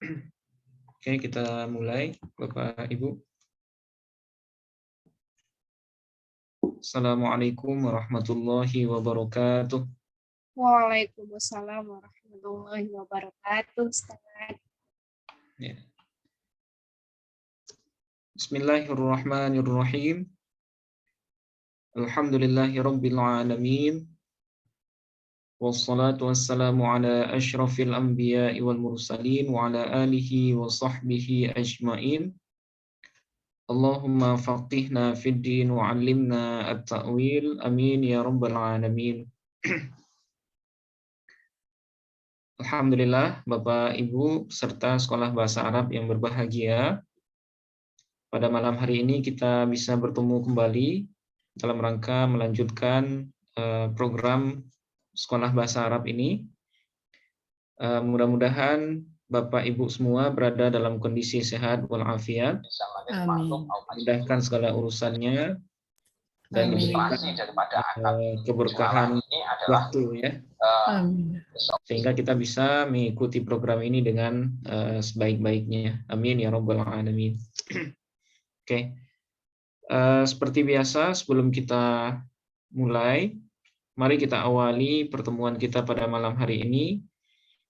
Oke, kita mulai, Bapak Ibu. Assalamualaikum warahmatullahi wabarakatuh. Waalaikumsalam warahmatullahi wabarakatuh. Ustaz. Ya. Bismillahirrahmanirrahim. Alhamdulillahi rabbil alamin. Wassalatu wassalamu ala asyrafil anbiya'i wal mursalin wa ala alihi wa sahbihi ajma'in. Allahumma faqihna fid din wa 'allimna at-ta'wil. Amin ya rabbal alamin. Alhamdulillah, Bapak Ibu serta sekolah bahasa Arab yang berbahagia. Pada malam hari ini kita bisa bertemu kembali dalam rangka melanjutkan program sekolah bahasa Arab ini. Mudah-mudahan Bapak Ibu semua berada dalam kondisi sehat walafiat. Mudahkan segala urusannya dan diberikan keberkahan waktu ya. Sehingga kita bisa mengikuti program ini dengan sebaik-baiknya. Amin ya rabbal alamin. Oke. Seperti biasa sebelum kita mulai, mari kita awali pertemuan kita pada malam hari ini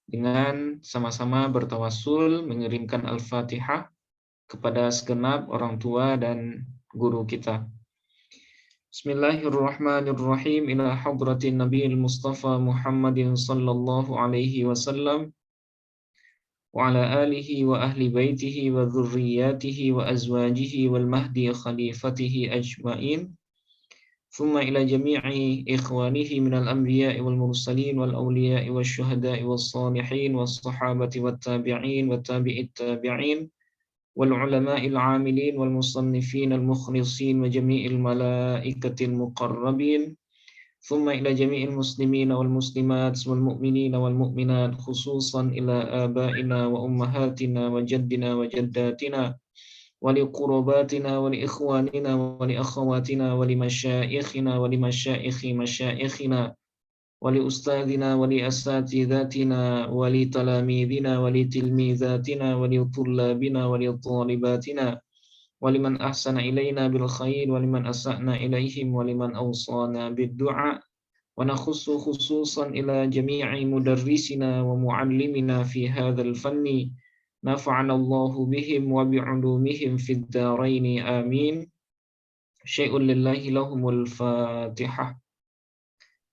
dengan sama-sama bertawassul mengirimkan Al-Fatihah kepada segenap orang tua dan guru kita. Bismillahirrahmanirrahim. Ila hadratin Nabiyil Mustafa Muhammadin sallallahu alaihi wasallam wa ala alihi wa ahli baitihi wa dzurriyyatihi wa azwajihi wal mahdi khalifatihi ajma'in. ثم إلى جميع إخوانه من الأنبياء والمرسلين والأولياء والشهداء والصالحين والصحابة والتابعين والتابع التابعين والعلماء العاملين والمصنفين المخلصين وجميع الملائكة المقربين ثم إلى جميع المسلمين والمسلمات والمؤمنين والمؤمنات خصوصا إلى آبائنا وأمهاتنا وجدنا وجداتنا ولقرباتنا ولإخواننا ولأخواتنا ولمشائخنا ولمشائخ مشائخنا ولأستاذنا ولأساتذتنا ولتلاميذنا ولتلميذاتنا ولطلابنا ولطالباتنا ولمن أحسن إلينا بالخير ولمن أسأنا إليهم ولمن أوصانا بالدعاء ونخص خصوصا إلى جميع مدرسنا ومعلمنا في هذا الفن نفعنا الله بهم وبعلومهم في الدارين آمين. شيء لله لهم الفاتحة.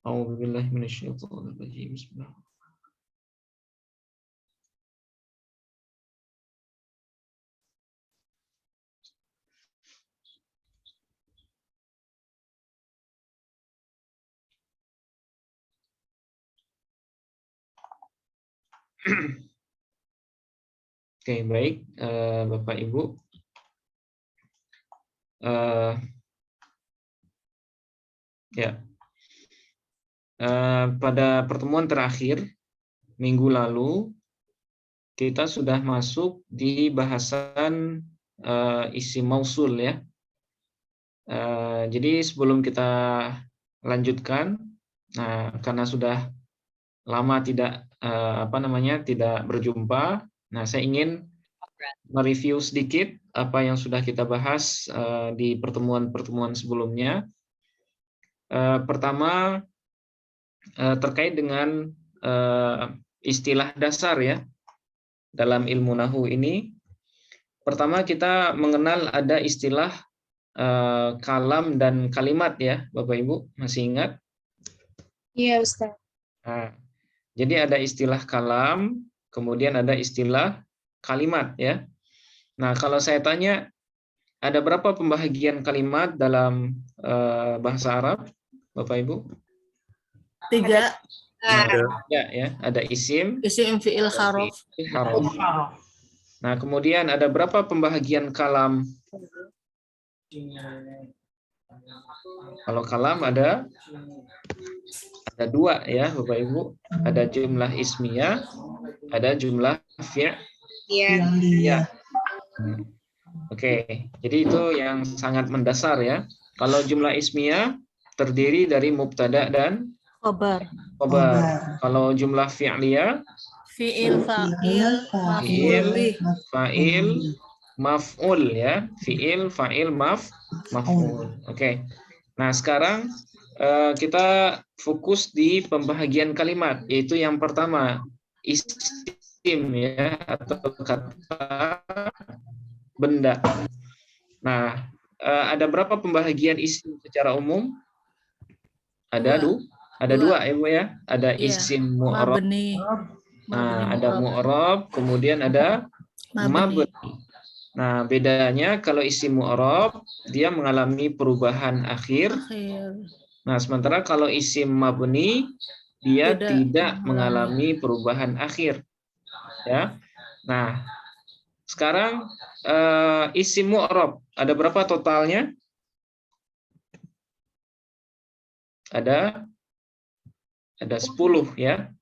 أعوذ بالله من الشيطان الرجيم. بسم الله. Oke, baik, Bapak Ibu. Ya, pada pertemuan terakhir minggu lalu kita sudah masuk di bahasan isim mausul ya. Jadi sebelum kita lanjutkan, nah karena sudah lama tidak tidak berjumpa, nah saya ingin mereview sedikit apa yang sudah kita bahas di pertemuan-pertemuan sebelumnya. Pertama terkait dengan istilah dasar ya dalam ilmu nahwu ini. Pertama kita mengenal ada istilah kalam dan kalimat ya, Bapak Ibu masih ingat? Iya, Ustaz. Nah, jadi ada istilah kalam, kemudian ada istilah kalimat ya. Nah, kalau saya tanya ada berapa pembagian kalimat dalam bahasa Arab, Bapak Ibu? 3. Ya, ada isim, Fi'il harf. Nah, kemudian ada berapa pembagian kalam? Kalau kalam ada 2 ya, Bapak Ibu. Ada jumlah ismiyah, ada jumlah fi'liyah. Oke, jadi itu yang sangat mendasar ya. Kalau jumlah ismiyah terdiri dari mubtada dan Khobar. Kalau jumlah fi'liyah Fi'il, fa'il, maf'ul Fi'il, bih. fa'il, maf'ul ya. Fi'il, fa'il, maf'ul. Oke. Nah, sekarang kita fokus di pembahagian kalimat, yaitu yang pertama, isim ya, atau kata benda. Nah, ada berapa pembahagian isim secara umum? Ada dua ya, Bu ya. Ada Iya. isim mu'rab. Mabni. Nah, ada mu'rab, kemudian ada Mabni. mabni. Nah, bedanya kalau isim mu'rab dia mengalami perubahan akhir. Nah, sementara kalau isim mabni dia tidak mengalami perubahan akhir. Ya. Nah, sekarang isim mu'rab ada berapa totalnya? Ada 10 ya.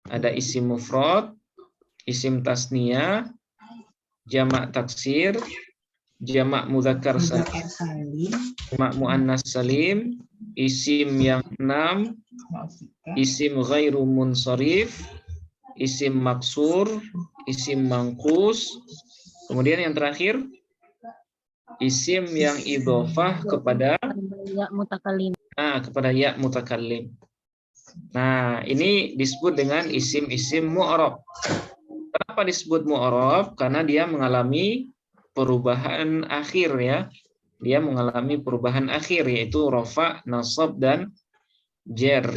Ada isim mufrad, isim tasniyah, jamak taksir, jamak mudzakkar salim, jamak muannas salim, isim yang 6, isim ghairu munsharif, isim maksur, isim mangkus, kemudian yang terakhir isim yang idhofah kepada ya mutakallim. Nah, ini disebut dengan isim-isim mu'rab. Kenapa disebut mu'rab? Karena dia mengalami perubahan akhir ya. Dia mengalami perubahan akhir, yaitu rafa, nasab, dan jer.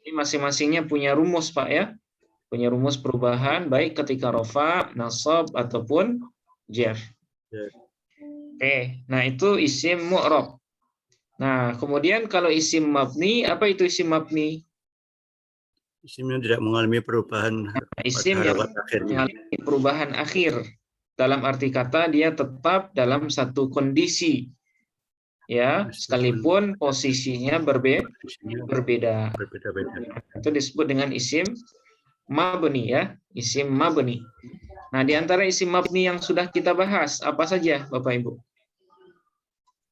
Ini masing-masingnya punya rumus, Pak ya. Punya rumus perubahan baik ketika rafa, nasab, ataupun jer. Oke, nah itu isim mu'rab. Nah, kemudian kalau isim mabni, apa itu isim mabni? Isim yang tidak mengalami perubahan. Isim yang mengalami perubahan akhir. Dalam arti kata dia tetap dalam satu kondisi. Ya, sekalipun posisinya berbeda. Itu disebut dengan isim mabni ya, isim mabni. Nah, di antara isim mabni yang sudah kita bahas, apa saja Bapak Ibu?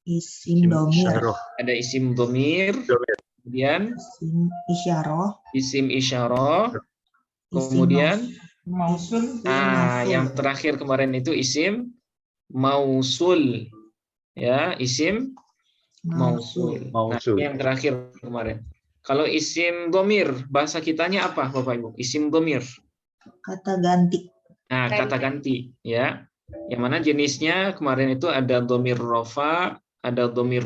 Isim domir. Ada isim domir, kemudian isim isyarah, kemudian mausul. yang terakhir kemarin itu isim mausul, ya, isim mausul. Nah, yang terakhir kemarin. Kalau isim domir, bahasa kitanya apa Bapak Ibu? Isim domir. Kata ganti. Nah, kata ganti, ya. Yang mana jenisnya kemarin itu ada domir rofa, ada domir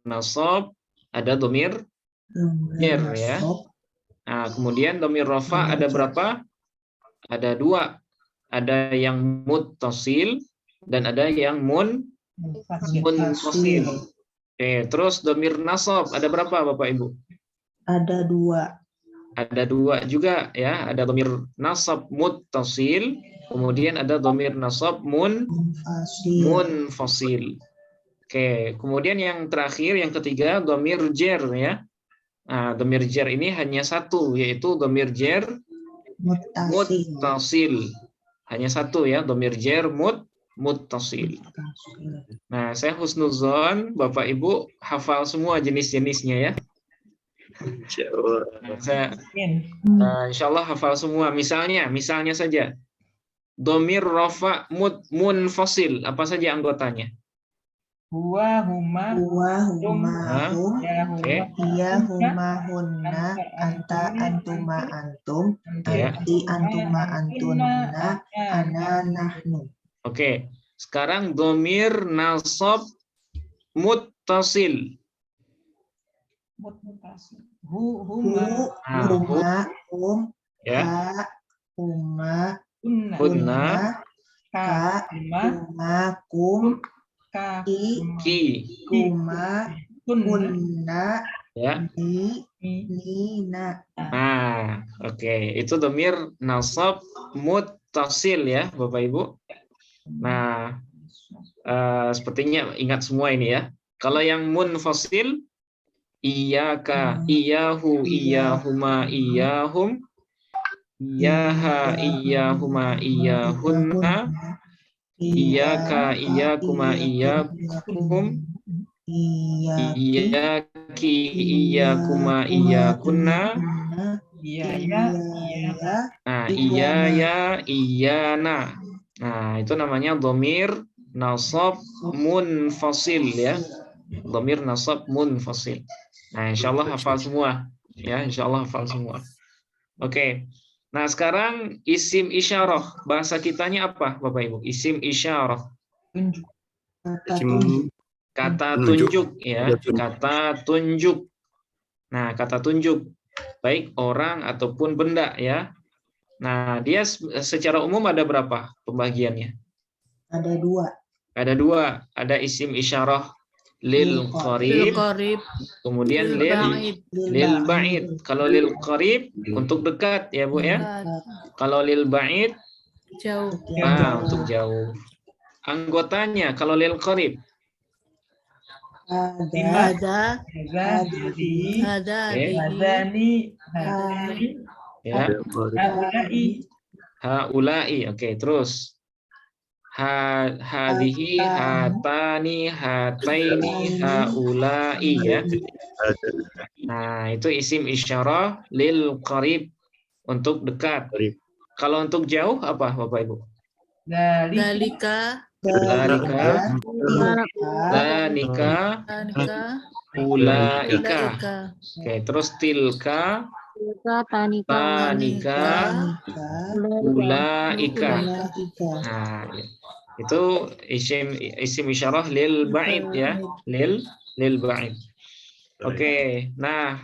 nasab, ada domir jer ya. Nah, kemudian domir rofa ada berapa? Ada 2. Ada yang muttasil dan ada yang munfasil. Oke, terus domir nasab ada berapa Bapak Ibu? Ada 2. Ada 2 juga ya. Ada domir nasab muttasil, kemudian ada domir nasab munfasil. Oke, kemudian yang terakhir, yang ketiga, domir jer ya. Nah, domir jer ini hanya satu, yaitu domir jer muttasil. Hanya satu ya, domir jer muttasil. Nah, saya husnuzon, Bapak Ibu hafal semua jenis-jenisnya ya. Saya insya Allah hafal semua. Misalnya saja, domir rofa munfasil, apa saja anggotanya? Huwa huma hum iya huma hunna anta antuma antum anti antuma antunna ana nahnu. Oke, sekarang domir nasab muttasil. Huma hum ya, huma hunna ka huma kum ki kuma kunna ya. nina. Nah, oke, itu domir nasab muttasil ya, Bapak Ibu. Nah, sepertinya ingat semua ini ya. Kalau yang munfasil, iyyaka, iyyahu, iyyahuma, iyyahum, iyyaha, iyyahuma, iyyahunna, iyyaka, iyyakuma, iyyakum, iyyaki, iyyakuma, iyyakunna, Iya ya, iya. Nah, iya ya, iyana. Nah, itu namanya dhamir nasab munfasil ya. Dhamir nasab munfasil. Nah, insyaallah hafal semua. Ya, insyaallah hafal semua. Oke. Nah, sekarang isim isyarah. Bahasa kitanya apa, Bapak Ibu? Isim isyarah. Tunjuk. Kata tunjuk ya, kata tunjuk. Nah, kata tunjuk baik orang ataupun benda ya. Nah, dia secara umum ada berapa pembagiannya? Ada 2. Ada 2. Ada isim isyarah lil qarib, kemudian lil ba'id. Kalau lil qarib untuk dekat ya, Bu ya. Kalau lil ba'id Jauh. untuk jauh. Anggotanya kalau lil qarib Ada. Jadi. Hadani. ya. Haulai. Oke, terus hadhihi, hatani, hataini, haulai ya. Nah, itu isim isyarah lil qarib untuk dekat. Kalau untuk jauh apa, Bapak Ibu? Dalika. Danika, ulaika. Oke, terus tilka, tanika, ulaika. Nah, itu isim isyarah lil ba'id ya, lil ba'id. Oke, nah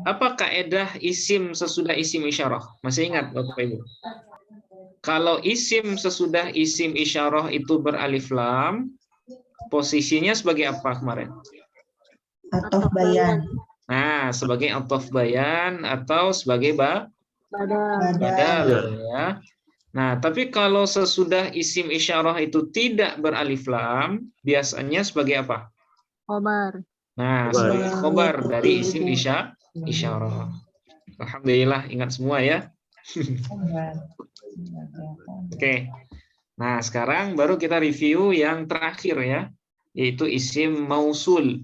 apa kaedah isim sesudah isim isyarah? Masih ingat Bapak Ibu? Kalau isim sesudah isim isyarah itu beralif lam, posisinya sebagai apa kemarin? Atau bayan. Nah, sebagai ataf bayan atau sebagai badal ya. Nah, tapi kalau sesudah isim isyarah itu tidak beralif lam, biasanya sebagai apa? Khobar. Nah, sebagai khobar dari isim isyarah. Alhamdulillah ingat semua ya. Oke. Nah, sekarang baru kita review yang terakhir ya, yaitu isim mausul.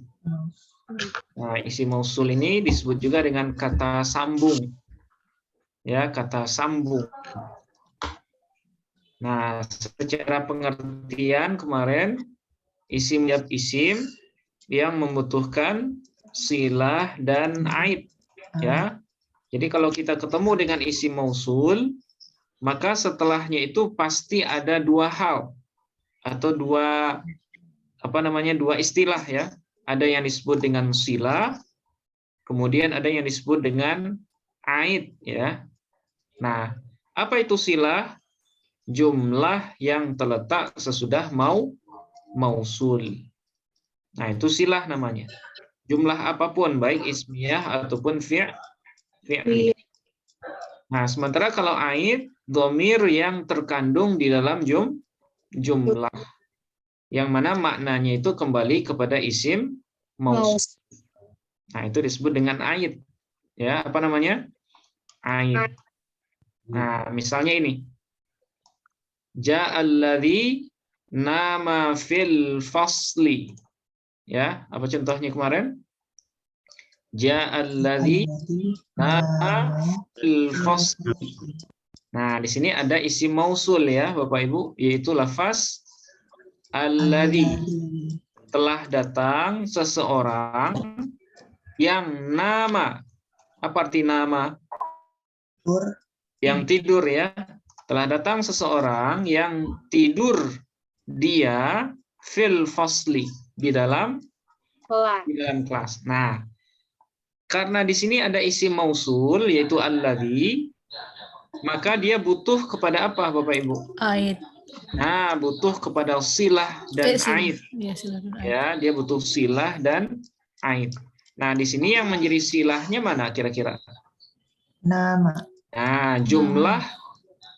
Nah, isim mausul ini disebut juga dengan kata sambung. Ya, kata sambung. Nah, secara pengertian kemarin isim yang membutuhkan silah dan aid ya. Jadi kalau kita ketemu dengan isim mausul, maka setelahnya itu pasti ada 2 hal atau dua istilah ya. Ada yang disebut dengan silah, kemudian ada yang disebut dengan aid ya. Nah, apa itu silah? Jumlah yang terletak sesudah mausul. Nah, itu silah namanya. Jumlah apapun, baik ismiyah ataupun fi'li. Nah, sementara kalau aid, dhamir yang terkandung di dalam jumlah. Yang mana maknanya itu kembali kepada isim mausul. Nah, itu disebut dengan aid. Ya, apa namanya? Aid. Nah, misalnya ini. Ja'alladzi nama fil fasli. Ya, apa contohnya kemarin? Ja'alladzi nama fil fasli. Nah, di sini ada isim mausul ya, Bapak Ibu, yaitu lafaz alladzi. Telah datang seseorang yang nama. Apa arti nama? Yang tidur ya. Telah datang seseorang yang tidur dia fil fasli, di dalam kelas. Nah, karena di sini ada isim mausul yaitu alladzi, maka dia butuh kepada apa Bapak Ibu? Aid. Nah, butuh kepada silah dan aid. Ya, dia butuh silah dan aid. Nah, di sini yang menjadi silahnya mana kira-kira? Nama. Nah, jumlah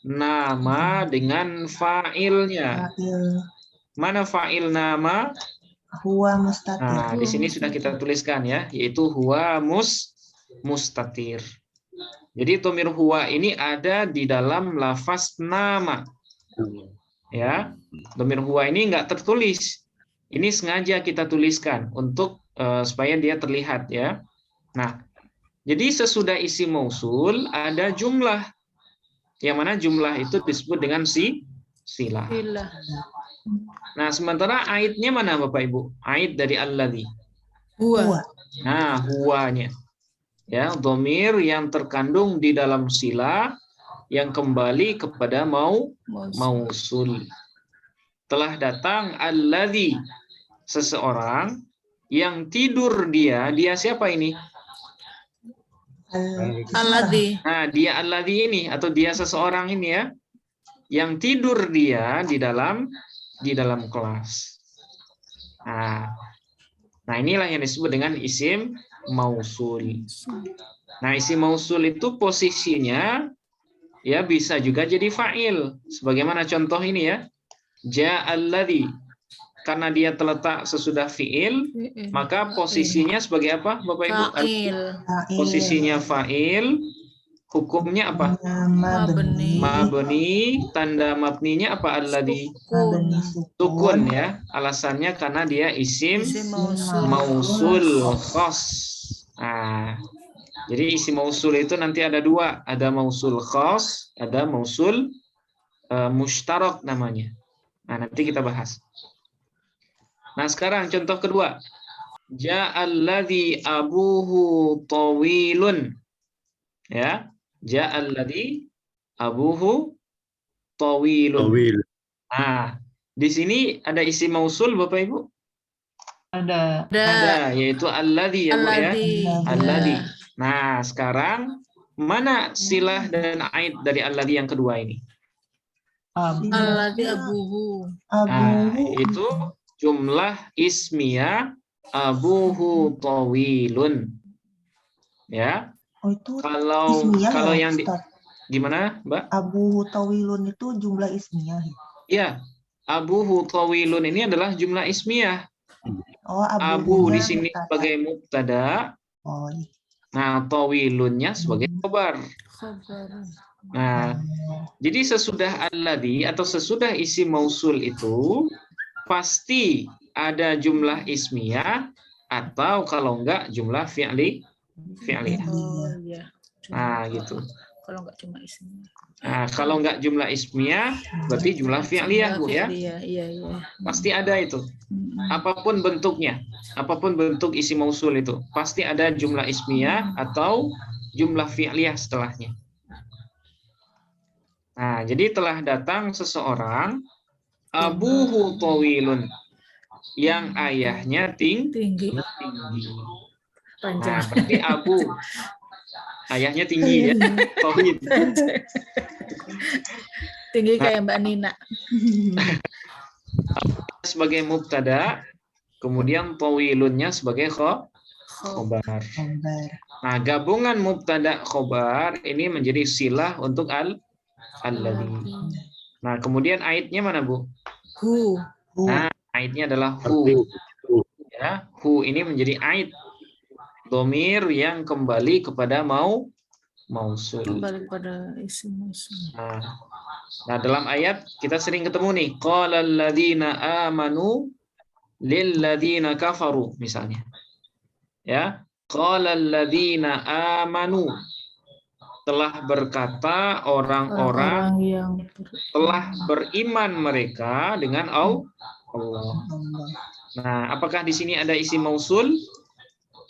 nama dengan fa'ilnya. Mana fa'il nama? Huwa mustatir. Nah, di sini sudah kita tuliskan ya, yaitu huwa mustatir. Jadi dhamir huwa ini ada di dalam lafaz nama. Ya, dhamir huwa ini enggak tertulis. Ini sengaja kita tuliskan untuk supaya dia terlihat ya. Nah, Jadi sesudah isim mausul ada jumlah. Yang mana jumlah itu disebut dengan silah. Silah. Nah, sementara aidnya mana Bapak Ibu? Aid dari alladzi. Huwa. Nah, huwanya. Ya, dhamir yang terkandung di dalam silah yang kembali kepada mausul. Telah datang alladzi, seseorang yang tidur dia siapa ini? Alladzi. Nah, dia alladzi ini atau dia seseorang ini ya, yang tidur dia di dalam kelas. Nah, inilah yang disebut dengan isim mausul. Nah, isim mausul itu posisinya ya bisa juga jadi fa'il. Sebagaimana contoh ini ya. Ja'alladzi. Karena dia terletak sesudah fi'il, maka posisinya sebagai apa, Bapak Ibu? Fa'il. Posisinya fa'il, hukumnya apa? Mabni, tanda mabninya apa? Alladzi. Sukun ya. Alasannya karena dia isim mausul khas. Nah, jadi isim mausul itu nanti ada dua, ada mausul khas, ada mausul mushtarak namanya. Nah, nanti kita bahas. Nah, sekarang contoh kedua. Ja'alladzi abuhu tawilun. Ya, ja'alladzi abuhu tawilun. Tawil. Nah, di sini ada isim mausul Bapak Ibu? Ada. Ada, yaitu alladzi ya, Bu ya. Alladzi. Ya. Nah, sekarang mana silah dan aid dari alladzi yang kedua ini? Alladzi abuhu. Nah, itu jumlah ismiyah abuhu tawilun. Ya. Oh, itu Kalau ismiyah kalau ya, yang di, Ustaz? gimana, Mbak? Abu tawilun itu jumlah ismiyah. Ya. Abuhu tawilun ini adalah jumlah ismiyah. Oh, Abu di abunya sini mubtada. sebagai mubtada. Oh, iya. Nah, tawilunnya sebagai khabar. Nah, jadi sesudah alladzi atau sesudah isim mausul itu pasti ada jumlah ismiyah atau kalau enggak jumlah fi'liyah. Oh iya. Nah, gitu. Kalau enggak cuma ismiyah. Nah, kalau enggak jumlah ismiyah berarti jumlah fi'liyah, Bu ya. Iya. Pasti ada itu. Apapun bentuknya, apapun bentuk isim mausul itu, pasti ada jumlah ismiyah atau jumlah fi'liyah setelahnya. Nah, jadi telah datang seseorang abuhu tawilun yang ayahnya tinggi. Tinggi. Nah, Panjang. berarti abu ayahnya tinggi ya. Tawil. Tinggi kayak Mbak Nina. Sebagai mubtada, kemudian tawilunnya sebagai khobar. Khabar. Nah, gabungan mubtada khobar ini menjadi silah untuk alladzi. Nah, kemudian aidnya mana, Bu? Hu. Nah, aidnya adalah hu. Ya, hu ini menjadi aid. Dhamir yang kembali kepada mausul. Kembali pada isim mausul. Nah, dalam ayat kita sering ketemu nih, qala alladzina amanu lil ladzina kafaru misalnya. Ya, qala alladzina amanu, telah berkata orang-orang yang telah beriman mereka dengan Allah. Nah, apakah di sini ada isim mausul?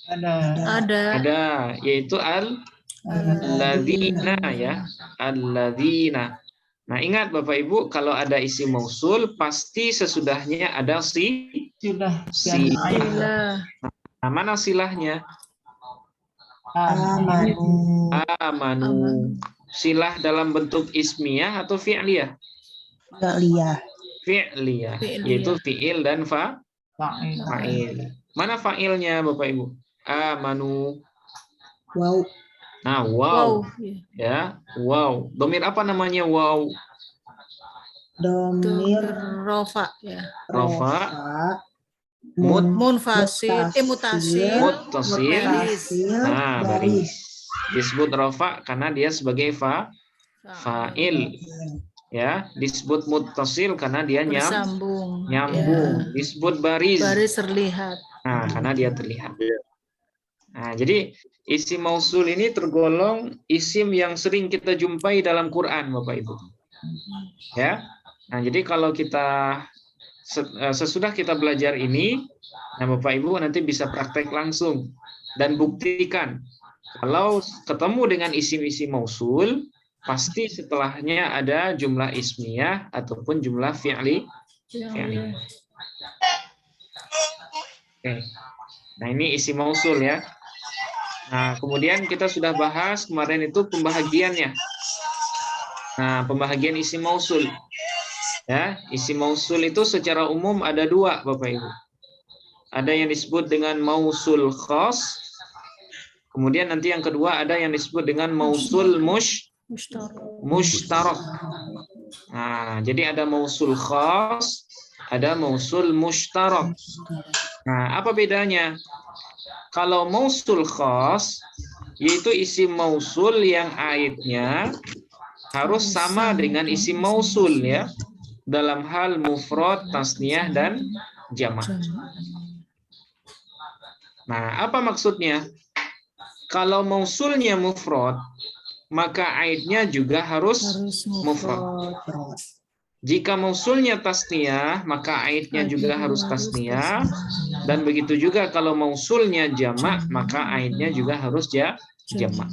ada. Ada, yaitu alladzina ya, alladzina. Nah, ingat Bapak Ibu, kalau ada isim mausul pasti sesudahnya ada silah. Nah, mana silahnya? Amanu. Silah dalam bentuk ismiyah atau fi'liyah? Fi'liyah, yaitu fi'il dan fa'il. Mana fa'ilnya Bapak Ibu? Amanu. Wow. Nah, wow. Ya, wow. Dhamir apa namanya wow? Domir rofa ya. Rofa. Munfasil, mutasil. Nah, baris. Disebut rofa karena dia sebagai fa'il. Ya, disebut muttasil karena dia nyambung. Ya. Disebut baris. Baris terlihat. Nah, karena dia terlihat. Nah, Nah, jadi isim mausul ini tergolong isim yang sering kita jumpai dalam Quran, Bapak Ibu. Ya. Nah, jadi kalau kita sesudah kita belajar ini, nah Bapak Ibu nanti bisa praktek langsung dan buktikan kalau ketemu dengan isim-isim mausul, pasti setelahnya ada jumlah ismiyah ataupun jumlah fi'li. Oke. Nah, ini isim mausul ya. Nah, kemudian kita sudah bahas kemarin itu pembahagiannya. Nah, pembahagian isim mausul. Ya, isim mausul itu secara umum ada dua, Bapak Ibu. Ada yang disebut dengan mausul khas. Kemudian nanti yang kedua ada yang disebut dengan mausul mushtarak. Nah, jadi ada mausul khas, ada mausul mushtarak. Nah, apa bedanya? Kalau mausul khas, yaitu isim mausul yang aidnya harus sama dengan isim mausul ya, dalam hal mufrad, tasniyah, dan jamak. Nah, apa maksudnya? Kalau mausulnya mufrad, maka aidnya juga harus mufrad. Jika mausulnya tasniyah, maka aidnya juga harus tasniyah. Dan begitu juga kalau mausulnya jamak, maka aidnya juga harus jamak.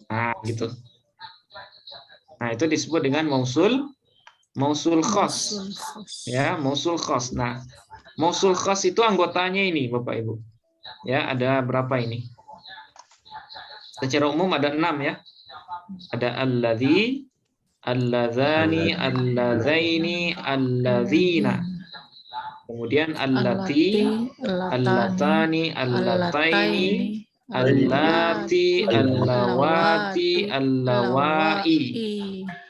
Nah, gitu. Nah, itu disebut dengan mausul khas. Ya, mausul khas. Nah, mausul khas itu anggotanya ini, Bapak Ibu. Ya, ada berapa ini? Secara umum ada 6 ya. Ada alladzi, alladzani, alladzaini, alladzina. Kemudian allati, allatani, allataini, allati, allawati, allawai.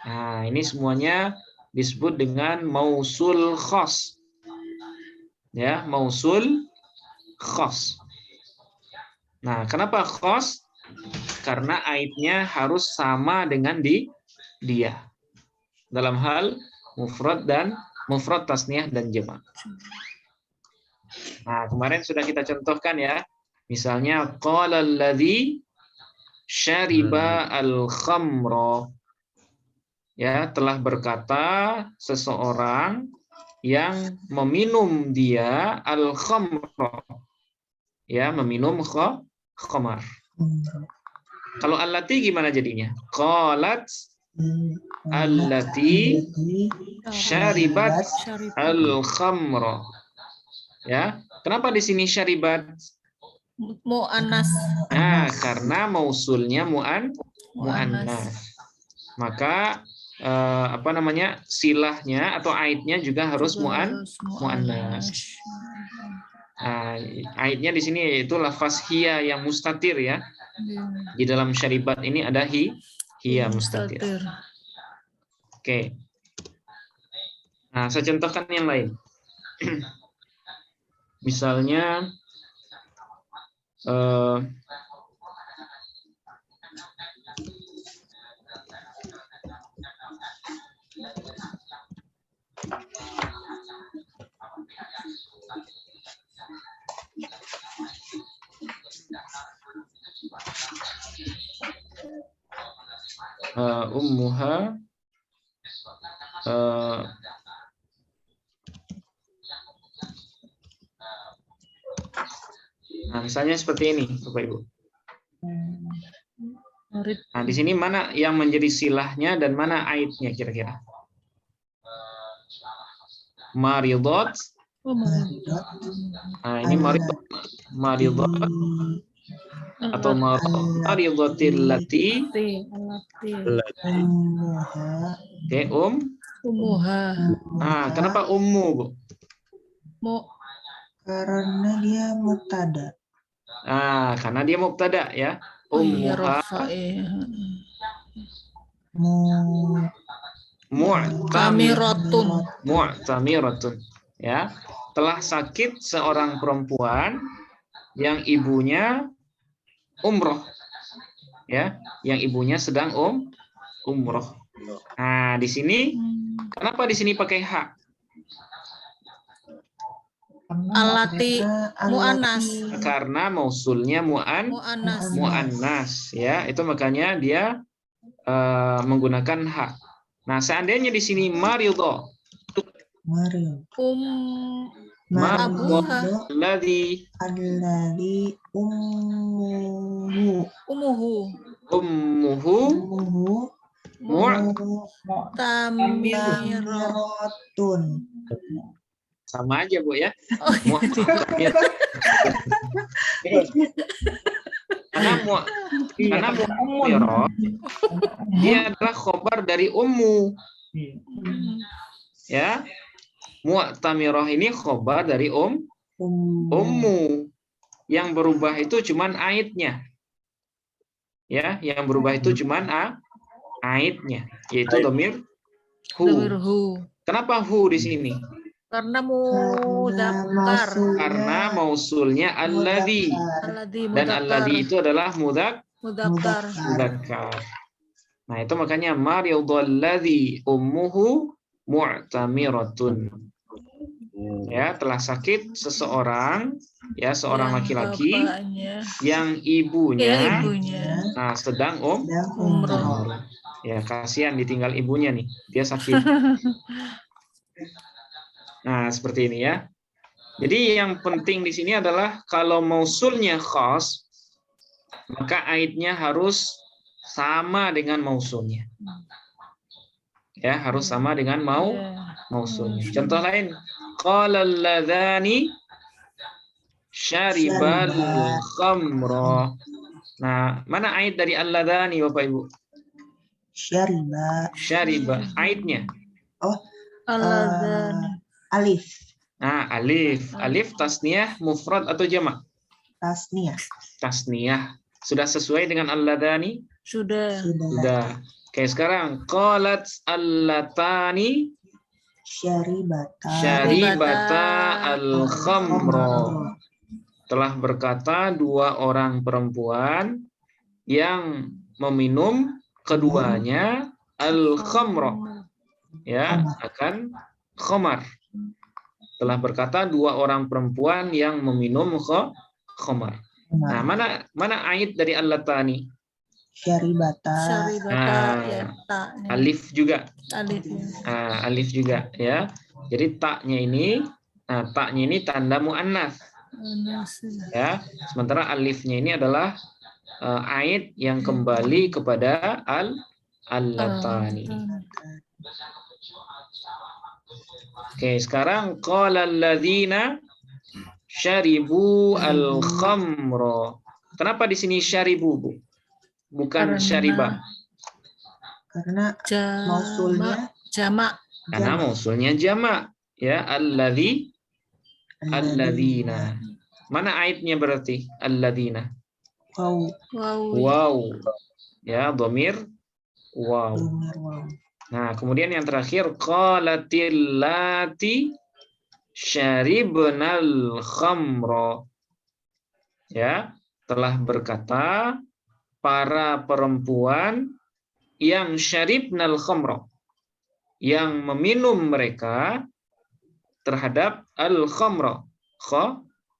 Nah, ini semuanya disebut dengan mausul khas. Ya, mausul khas. Nah, kenapa khas? Karena aidnya harus sama dengan dia. Dalam hal mufrad, tasniyah, dan jamak. Nah, kemarin sudah kita contohkan ya. Misalnya, qala alladzi syariba al-khamra. Ya, telah berkata seseorang yang meminum dia al-khamra. Ya, meminum khamar. Kalau allati gimana jadinya? Qalat allati syaribat al-khamra. Ya, kenapa di sini syaribat? Mu'annas. Nah, karena mausulnya mu'annas. Maka silahnya atau aidnya juga harus mu'annas. Nah, aidnya di sini yaitu lafaz hiya yang mustatir ya. Di dalam syaribat ini ada hiya mustatir. Oke. Nah, saya contohkan yang lain. Misalnya ummuha nah, misalnya seperti ini, Bapak Ibu. Nah, di sini mana yang menjadi silahnya dan mana aidnya kira-kira? Maridat. Nah, ini maridat atau maridatil lati. Oke, Ummuha. Nah, kenapa ummu, Bu? Karena dia mubtada. Nah, karena dia mubtada ya. Ummuha mu'tamiratun. Ya, telah sakit seorang perempuan yang ibunya umroh. Ya, yang ibunya sedang umroh. Nah, di sini kenapa di sini pakai hak? Alati mu'annas. Karena mausulnya Mu'annas. mu'annas, ya. Itu makanya dia menggunakan hak. Nah, seandainya di sini maridho, Mario. Abuha. alladzi Umuhu. ummuhu Mu'tamirotun. sama aja Bu ya. Oh, Mu'tamir. Karena mu'tamiro dia adalah khobar dari ummu. Ya. Mu'tamiroh ini khobar dari ummu. Yang berubah itu cuman aidnya. Ya, yang berubah itu cuman aidnya, yaitu domir hu. Kenapa hu di sini? Karena mudzakkar. Karena mausulnya alladzi. Dan alladzi itu adalah Mudzakkar. mudzakkar. Nah, itu makanya maridalladzi ummuhu mu'tamiratun. Ya, telah sakit seseorang, ya, seorang Yang laki-laki bapaknya, yang ibunya ibunya nah, sedang umroh. ya, kasihan ditinggal ibunya nih, dia sakit. Nah, seperti ini ya. Jadi yang penting di sini adalah kalau mausulnya khas, maka aidnya harus sama dengan mausulnya. Ya, harus sama dengan mausulnya. Contoh lain, qala alladzani syaribal khamra. Nah, mana aid dari alladzani Bapak Ibu? Syariba. Aidnya. Alif. Nah, alif. Alif tasniyah mufrad atau jamak? Tasniyah. Sudah sesuai dengan alladzani? Sudah. Sudah. Oke, sekarang qalat allatani syaribata al-khamra. Telah berkata dua orang perempuan yang meminum keduanya al-khamra. Ya, akan khamar. Telah berkata dua orang perempuan yang meminum khamar. Nah, mana aid dari allatani? Syaribata. Ya, Alif juga. Alifnya. Alif juga ya. Jadi taknya ini tanda muannats. Ya, sementara alifnya ini adalah aid yang kembali kepada allatani. Oke, sekarang qala alladzina syaribu al-khamra. Kenapa di sini syaribu, Bu? Bukan syariba. Karena mausulnya jamak. Karena mausulnya jamak, ya, alladzina. Mana aidnya berarti? Alladzina. Wow. Ya, dhamir wow. Nah, kemudian yang terakhir qalatil lati syaribnal khamra. Ya, telah berkata para perempuan yang syaribnal khamra, yang meminum mereka terhadap al-khamra,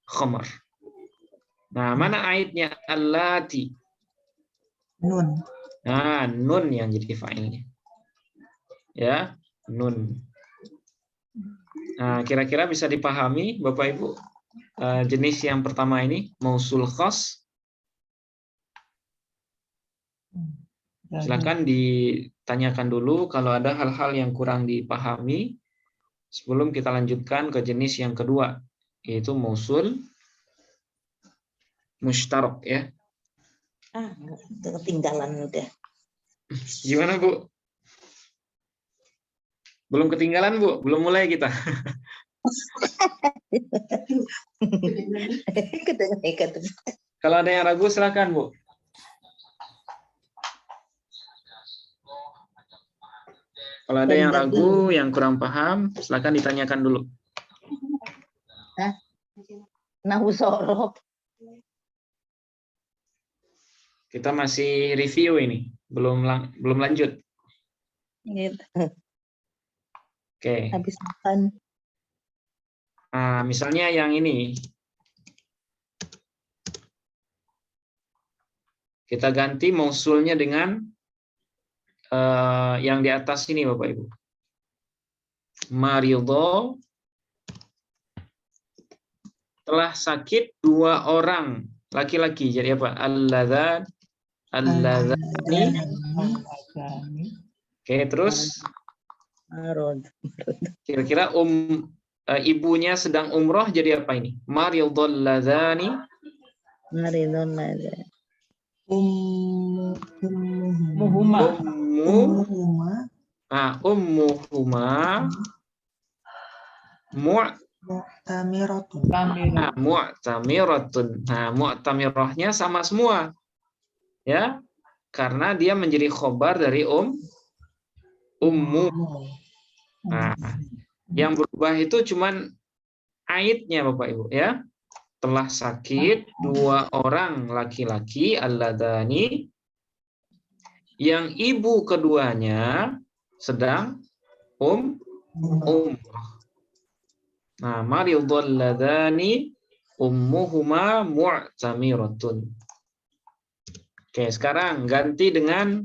khamar. Nah, mana aidnya? Allati. Nun. Nah, nun yang jadi fa'ilnya. Ya, nun. Nah, kira-kira bisa dipahami Bapak Ibu jenis yang pertama ini, mausul khas. Silakan ditanyakan dulu kalau ada hal-hal yang kurang dipahami sebelum kita lanjutkan ke jenis yang kedua, yaitu mausul mushtarak ya. Ketinggalan udah. Gimana Bu? Belum ketinggalan Bu? Belum mulai kita. Kalau ada yang ragu silakan Bu. Kalau ada yang ragu, yang kurang paham, silakan ditanyakan dulu. Nahu sorob. Kita masih review ini, belum lanjut. Gitu. Oke. Habis makan. Nah, misalnya yang ini. Kita ganti mausulnya dengan yang di atas ini, Bapak Ibu. Maridho telah sakit 2 orang laki-laki. Jadi apa? Alladzani. Oke, terus kira-kira ibunya sedang umroh jadi apa ini? Maridhal ladzani. Muhuma. Ummuhuma Mu'tamiratun. mu'tamiratun. Nah, mu'tamirahnya sama semua. Ya. Karena dia menjadi khobar dari ummu. Nah, yang berubah itu cuman aidnya Bapak Ibu ya. Telah sakit 2 orang laki-laki alladzani yang ibu keduanya sedang umrah. Nah, maridhal ladzani ummuhuma mu'tamiratun. Oke, sekarang ganti dengan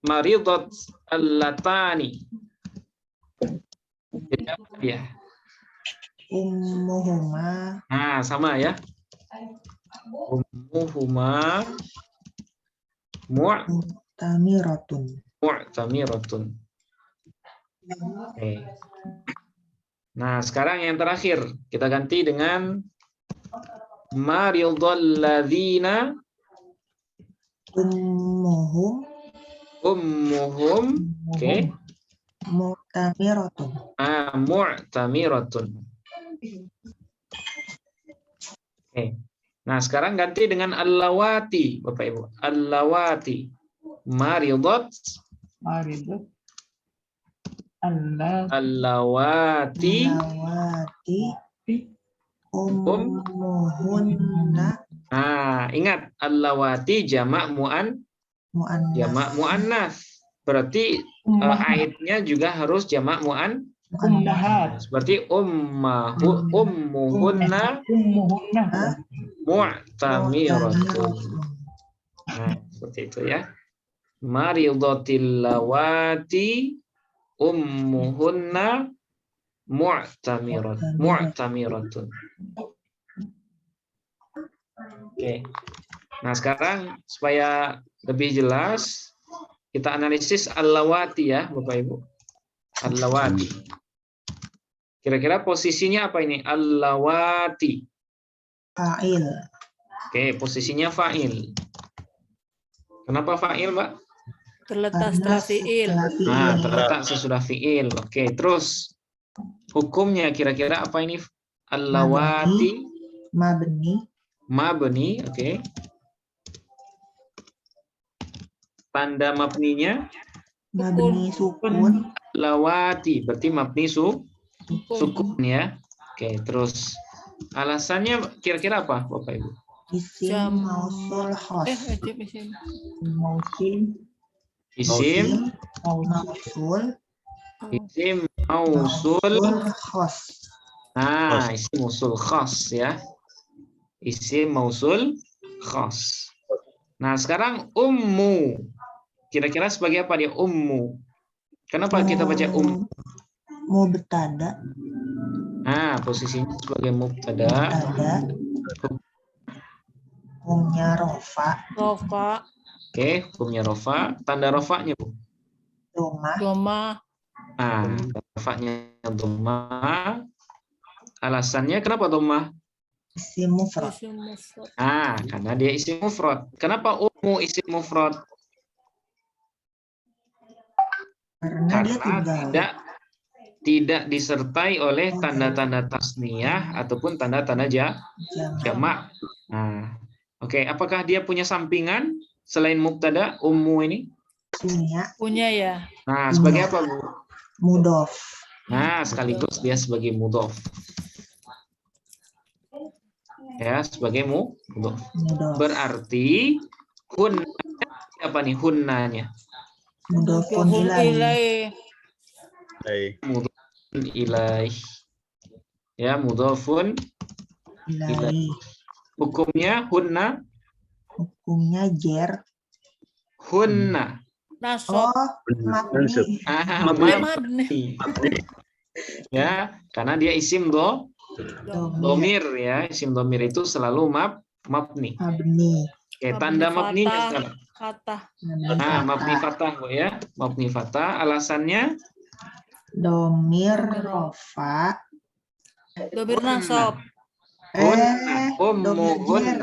maridhat allatani. Ya. Ummuhuma. Nah, sama ya. Ummuhuma mu'tamiratun. Oke. Nah, sekarang yang terakhir kita ganti dengan maridhal ladzina Ummuhum. Oke. Mu'tamiratun. Mu'tamiratun. Oke. Nah, sekarang ganti dengan allawati, Bapak Ibu. Allawati. Maridhat. Allawati. Ummuhunna. Ingat allawati jamak muannas. Berarti aidnya juga harus jamak seperti ummuhunna mu'tamiratun. Nah, seperti itu ya. Maridhatil lawati ummuhunna mu'tamiratun. Oke. Nah, sekarang supaya lebih jelas kita analisis al-lawati ya, Bapak Ibu. Al-lawati. Kira-kira posisinya apa ini? Al-lawati. Fa'il. Oke, posisinya fa'il. Kenapa fa'il, Mbak? Terletak setelah fiil. Nah, terletak sesudah fiil. Oke, terus hukumnya kira-kira apa ini? Al-lawati. Mabni, oke. Tanda mabninya? Mabni sukun. Lawati, berarti mabni sukun ya. Oke, terus alasannya kira-kira apa, Bapak Ibu? Isim mausul khas. Isim mausul khas. Nah, isim mausul khas ya. Isim mausul khas. Nah, sekarang ummu. Kira-kira sebagai apa dia ummu? Kenapa kita baca Mubtada. Nah, posisinya sebagai mubtada. Hukumnya rofa. Oke, hukumnya rofa. Tanda rofanya, Bu? Doma. Nah, rofanya doma. Alasannya kenapa doma? Isim mufrad. Karena dia isim mufrad. Kenapa ummu isim mufrad? Karena tidak disertai oleh tanda-tanda tasniyah ataupun tanda-tanda jamak. Nah, oke, apakah dia punya sampingan selain mubtada ummu ini? Punya ya. Nah, sebagai apa, Bu? Mudhof. Nah, sekaligus dia sebagai mudhof. Ya, sebagai mudhof. Berarti hunna apa nih hunnanya? Mudhofun ilaih. ilaih. Ya, mudhafun Ilaih. hukumnya hunna. Hukumnya jer. Hunna. Nasab. Oh, Mansub. mabni. Mabni. Ya, karena dia isim domir ya. Isim domir itu selalu mabni. Mabni. Oke, tanda mabninya fathah. sekarang. Kata. Nah, mabni fathah Bu ya. Mabni fathah. Alasannya Domir rofa. Domir nasab. hunna. Domir jer.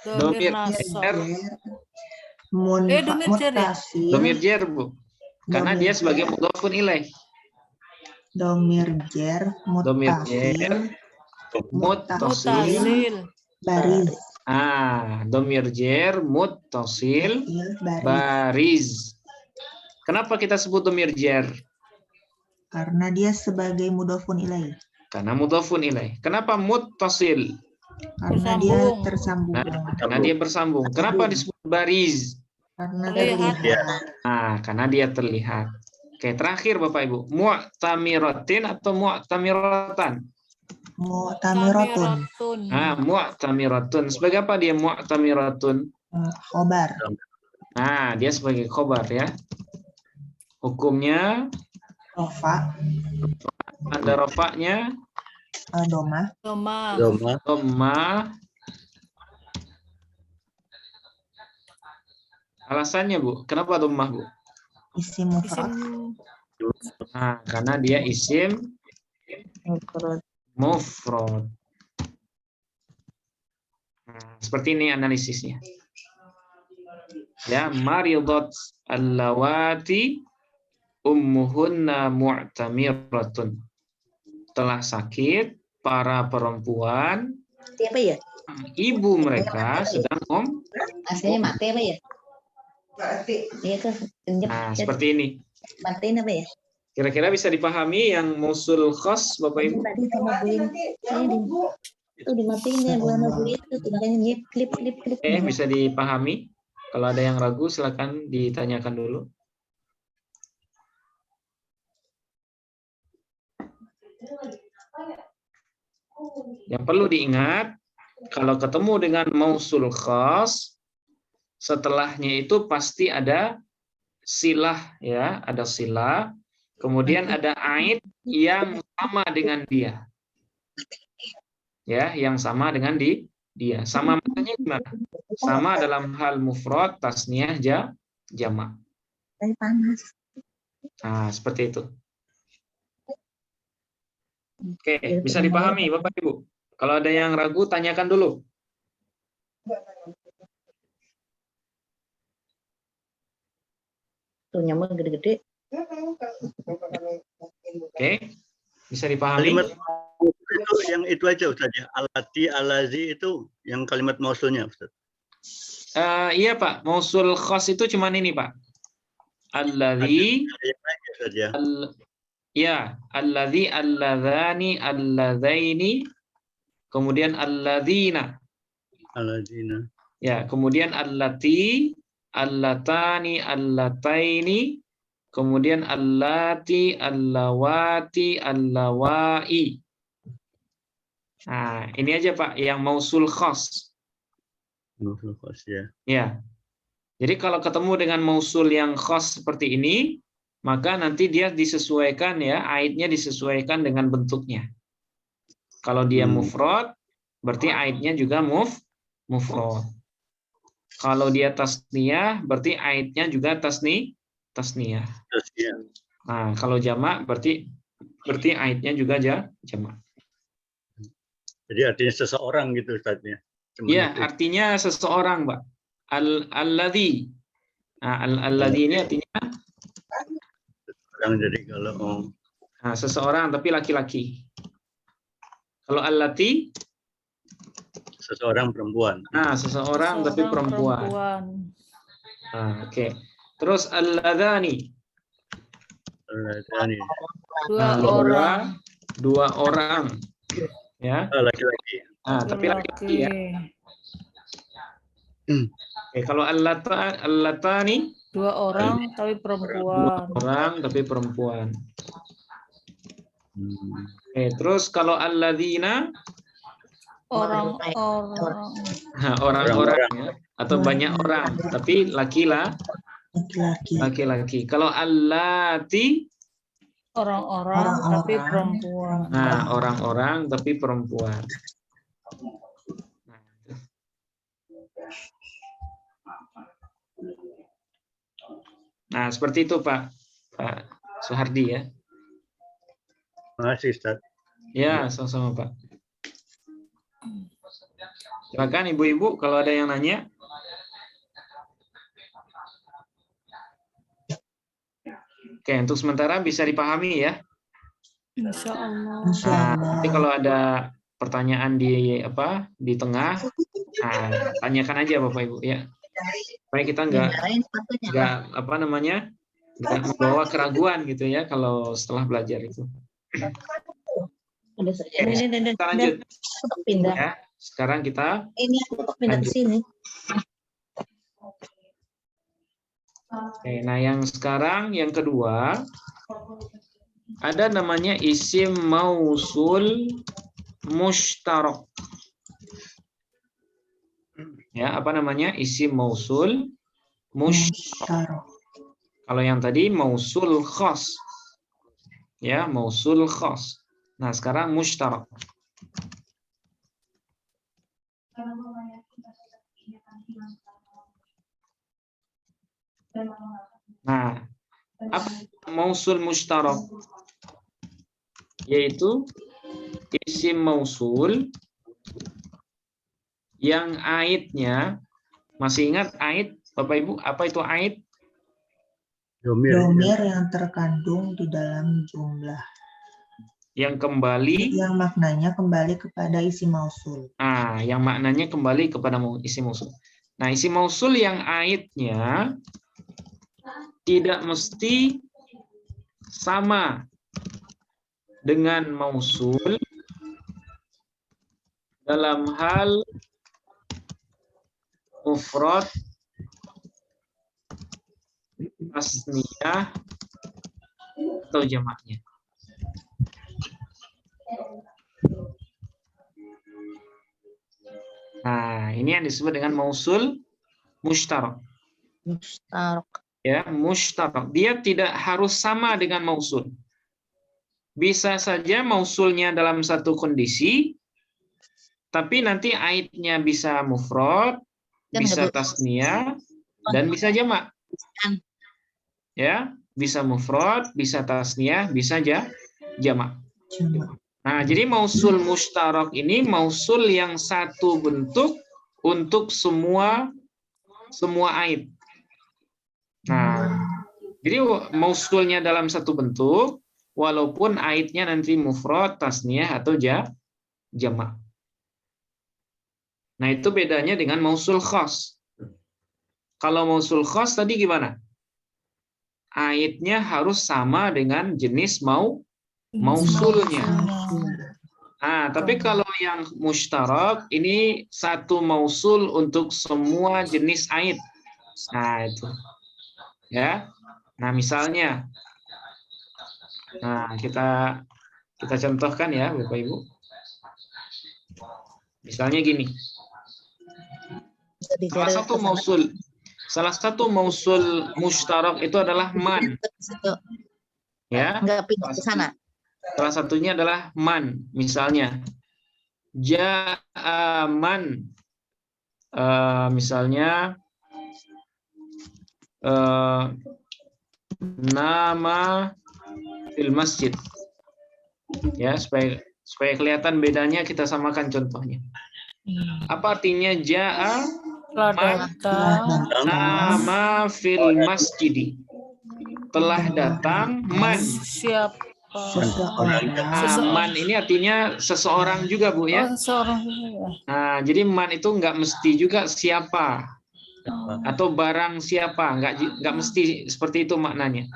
Domir Domir nasab. jer. Domir jer ya? Mutasil. Domir jer Bu. Karena Domir dia sebagai mudhafun ilaih. Domir jer. Domir Mutasil. jer. Muttasil. Mutasil. Bariz. Domir jer muttasil Bariz. bariz. Kenapa kita sebut domir jer? Karena dia sebagai mudhofun ilaih. Karena mudhafun ilaih. Kenapa muttasil? Karena dia tersambung. Karena dia bersambung. Kenapa disebut bariz? Karena Terlihat. terlihat. Karena dia terlihat. Oke, terakhir Bapak Ibu. Mu'tamiratin atau mu'tamiratan? Mu'tamiratun. Mu'tamiratun. Sebagai apa dia mu'tamiratun? Khobar. Dia sebagai khobar ya. Hukumnya Rofa. ada rofaknya. Doma. Dhamma. Alasannya Bu, kenapa dhammah Bu? Isim mufrad. Karena dia isim mufrad. Seperti ini analisisnya. Ya, maridat allawati ummuhunna mu'tamiratun. Telah sakit para perempuan, Apa ya? ibu mereka sedang Aslinya mati apa ya? Iya kan. seperti ini. Matiin apa ya? Kira-kira bisa dipahami yang mausul khas Bapak Ibu? Tadi sama Bu itu dimatiin ya Bu sama Bu itu makanya klip. Bisa dipahami? Kalau ada yang ragu silakan ditanyakan dulu. Yang perlu diingat, kalau ketemu dengan mausul khas, setelahnya itu pasti ada silah ya, ada silah, kemudian ada aid yang sama dengan dia. Ya, yang sama dengan dia. Sama maknanya gimana? Sama dalam hal mufrad, tasniyah, jamak. Panas. Seperti itu. Oke, bisa dipahami Bapak Ibu. Kalau ada yang ragu, tanyakan dulu. Tuh nyamuk gede-gede. Oke, bisa dipahami. Kalimat itu yang itu aja Ustaz ya. Alati, alazi itu yang kalimat mausulnya Ustaz. Iya Pak, mausul khas itu cuman ini Pak. Alladzi, alladzi, alladzani, alladzaini, kemudian alladzina. Alladzina. Ya, kemudian allati, allatani, allataini, kemudian allati, allawati, allawai. Ini aja Pak yang mausul khas. Mausul khas ya. Ya. Jadi kalau ketemu dengan mausul yang khas seperti ini, maka nanti dia disesuaikan ya, aidnya disesuaikan dengan bentuknya. Kalau dia mufrad, berarti aidnya juga mufrad. Kalau dia tasniyah, berarti aidnya juga tasniyah. Kalau jamak, berarti aidnya juga jamak. Jadi artinya seseorang gitu Ustaznya. Iya, artinya seseorang, Mbak. Alladzi. Alladzi ini artinya seseorang, jadi kalau seseorang tapi laki-laki. Kalau allati seseorang perempuan. Seseorang tapi perempuan. Oke. Terus alladzani. Alladzani. Dua orang. Ya. Laki-laki. Tapi laki-laki ya. Oke, kalau allatani dua orang tapi perempuan. Dua orang tapi perempuan. Oke, terus kalau alladzina Orang-orang. nah, orang-orang ya, atau banyak orang, tapi Laki-laki. laki-laki. Kalau allati, Orang-orang tapi Orang-orang. perempuan. nah orang-orang tapi perempuan. Nah, seperti itu Pak Suhardi ya. Makasih, Ustaz. Ya, sama-sama Pak. Silakan ibu-ibu kalau ada yang nanya. Oke, untuk sementara bisa dipahami ya. Insya Allah. Insya Nah, Allah. nanti kalau ada pertanyaan di tengah, nah, tanyakan aja Bapak Ibu ya. Supaya kita nggak nggak membawa keraguan gitu ya kalau setelah belajar itu. Udah saja. Oke, Ini kita lanjut untuk pindah. ya. Sekarang kita Ini untuk pindah ke Lanjut. sini. Oke, nah yang sekarang yang kedua ada namanya isim mausul mushtarak. Ya, apa namanya? Isim mausul mushtarak. Mushtarak. Kalau yang tadi mausul khas. Ya, mausul khas. Nah, sekarang mushtarak. Nah, apa mausul mushtarak? Yaitu isim mausul yang aidnya, masih ingat aid Bapak Ibu, apa itu aid? Domir. Domir yang terkandung di dalam jumlah. Yang kembali, Yang maknanya kembali kepada isim mausul. yang maknanya kembali kepada isim mausul. Nah, isim mausul yang aidnya tidak mesti sama dengan mausul dalam hal mufrad, tasniyah, atau jamaknya. Nah, ini yang disebut dengan mausul mushtarak. Mushtarak. Ya, mushtarak. Dia tidak harus sama dengan mausul. Bisa saja mausulnya dalam satu kondisi, tapi nanti aidnya bisa mufrad, Dan bisa nggak boleh. tasniyah, dan bisa jamak. Ya, bisa mufrad, bisa tasniyah, bisa jamak. Cuma Nah, jadi mausul mushtarak ini mausul yang satu bentuk untuk semua aid. Nah, jadi mausulnya dalam satu bentuk, walaupun aidnya nanti mufrad, tasniyah, atau jamak. Nah, itu bedanya dengan mausul khas. Kalau mausul khas tadi gimana? Aidnya harus sama dengan jenis mausulnya. Nah, tapi kalau yang mushtarak ini satu mausul untuk semua jenis aid. Nah, itu. Ya. Nah, misalnya kita contohkan ya, Bapak Ibu. Misalnya gini. Salah satu mausul mushtarak itu adalah man. Ya. Nggak pindah ke sana. Salah satunya adalah man, misalnya ja'a man, misalnya nama fil masjid, ya, supaya kelihatan bedanya kita samakan contohnya. Apa artinya ja'a man? Nama fil masjid, telah datang man. Siapa? Man ini artinya seseorang juga, Bu, ya. Seorang. Nah, jadi man itu nggak mesti juga siapa atau barang siapa, nggak mesti seperti itu maknanya.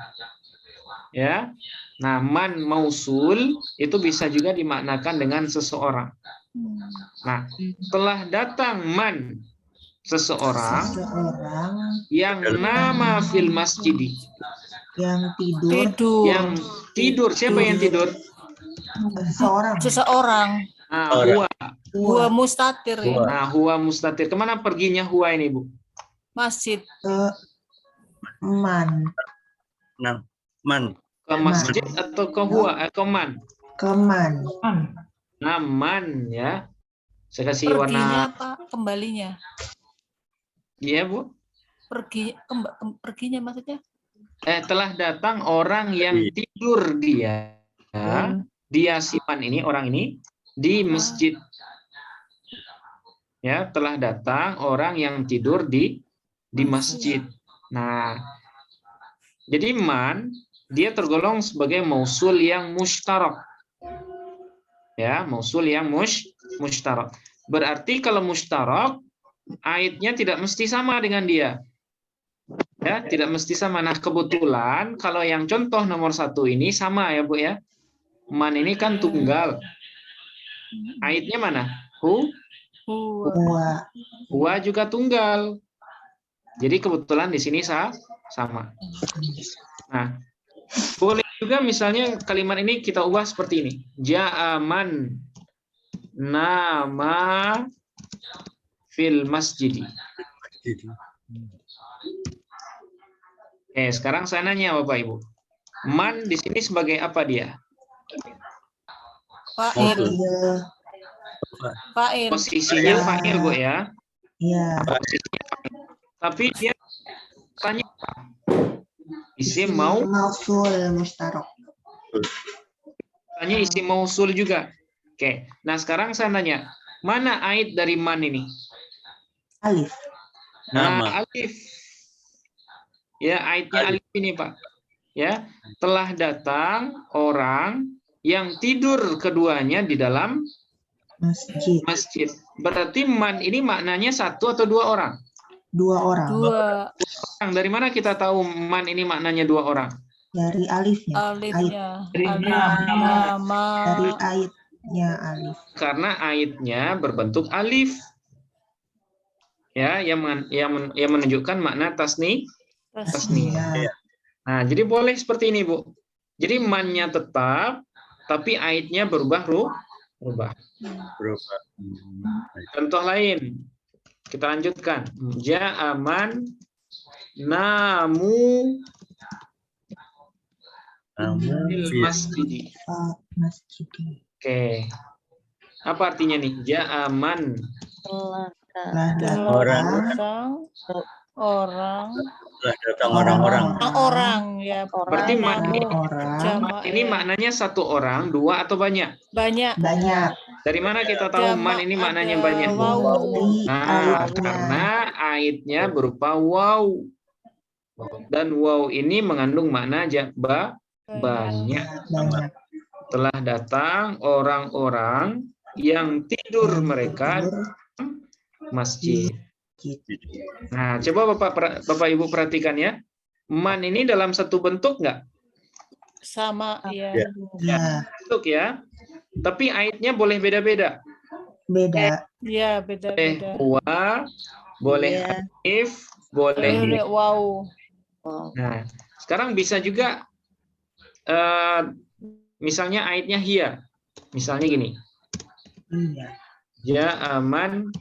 Ya. Nah, man mausul itu bisa juga dimaknakan dengan seseorang. Nah, telah datang man seseorang yang nama fil masjid, yang tidur. yang tidur. Siapa yang tidur? Seseorang. Seseorang. Nah, Orang. Huwa mustatir ya. Huwa. Nah, huwa mustatir. Kemana perginya huwa ini, Bu? Masjid. Ke man. Nah, man. Ke masjid atau ke huwa? Ke man? Ke man. Nah, man ya. Saya kasih Perginya warna. apa? Kembalinya. Iya, Bu. Perginya maksudnya? Telah datang orang yang tidur dia. Dia si man ini, orang ini di masjid. Ya, telah datang orang yang tidur di masjid. Nah, jadi man dia tergolong sebagai mausul yang mustarak. Ya, mausul yang mustarak. Berarti kalau mustarak, aidnya tidak mesti sama dengan dia. Ya, tidak mesti sama. Nah, kebetulan kalau yang contoh nomor 1 ini sama ya, Bu ya. Man ini kan tunggal. Aidnya mana? Huwa. Huwa juga tunggal. Jadi kebetulan di sini sama. Nah, boleh juga misalnya kalimat ini kita ubah seperti ini. Ja'aman nama fil masjid. Sekarang saya nanya Bapak Ibu. Man di sini sebagai apa dia? Fa'il. Fa'il. Posisinya fa'il, Bu ya. Iya. Tapi dia tanya isim mausul mustarak. Tanya isim mausul juga. Oke. Nah, sekarang saya nanya, mana aid dari man ini? Alif. Nah, alif. Ya, aidnya alif ini, Pak. Ya, telah datang orang yang tidur keduanya di dalam masjid. Berarti man ini maknanya 1 atau 2 orang? 2 orang. 2. Dari mana kita tahu man ini maknanya 2 orang? Dari alifnya. Alifnya. Nama. Dari aidnya alif. Karena aidnya berbentuk alif. Ya, yang menunjukkan makna tasni. Iya. Nah, jadi boleh seperti ini, Bu. Jadi man-nya tetap, tapi aidnya berubah. Contoh lain, kita lanjutkan. Ja'aman namu fil masjid. Oke. Apa artinya nih? Ja'aman. Orang. Datang orang-orang. Orang ya. Berarti man ini maknanya 1 orang, 2 atau banyak? Banyak. Dari mana kita tahu man ini maknanya banyak? Nah, karena aidnya berupa waw. Dan waw ini mengandung makna banyak. Telah datang orang-orang yang tidur mereka di masjid. Nah, coba Bapak Ibu perhatikan ya. Man ini dalam satu bentuk nggak? Sama ya. Bentuk ya. Tapi aidnya boleh beda-beda. Beda. Iya, beda-beda. Wa, boleh alif, boleh wow. Nah, sekarang bisa juga misalnya aidnya hiya. Misalnya gini. Ja'aman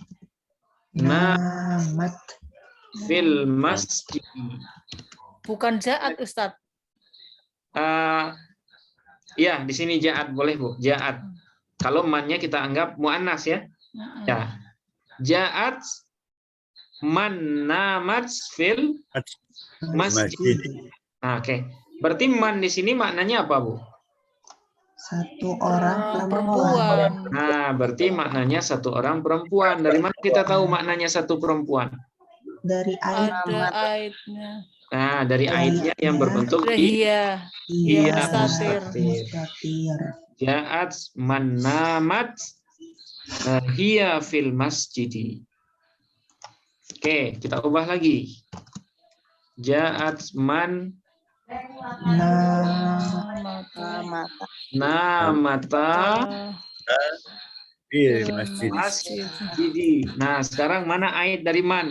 namat fil masjid. Bukan ja'at, Ustadz. Ya, di sini ja'at boleh, Bu. Ja'at. Kalau man-nya kita anggap muannas ya. Ya. Ja'at man namat fil masjid. Nah, oke. Berarti man di sini maknanya apa, Bu? 1 orang perempuan. Nah, berarti maknanya 1 orang perempuan. Dari mana kita tahu maknanya 1 perempuan? Dari aidnya. Nah, dari aidnya yang berbentuk iya mustatir. Ja'at man namat hiya fil masjid. Oke, kita ubah lagi. Ja'at man namata masjid. Nah, sekarang mana aid dari man?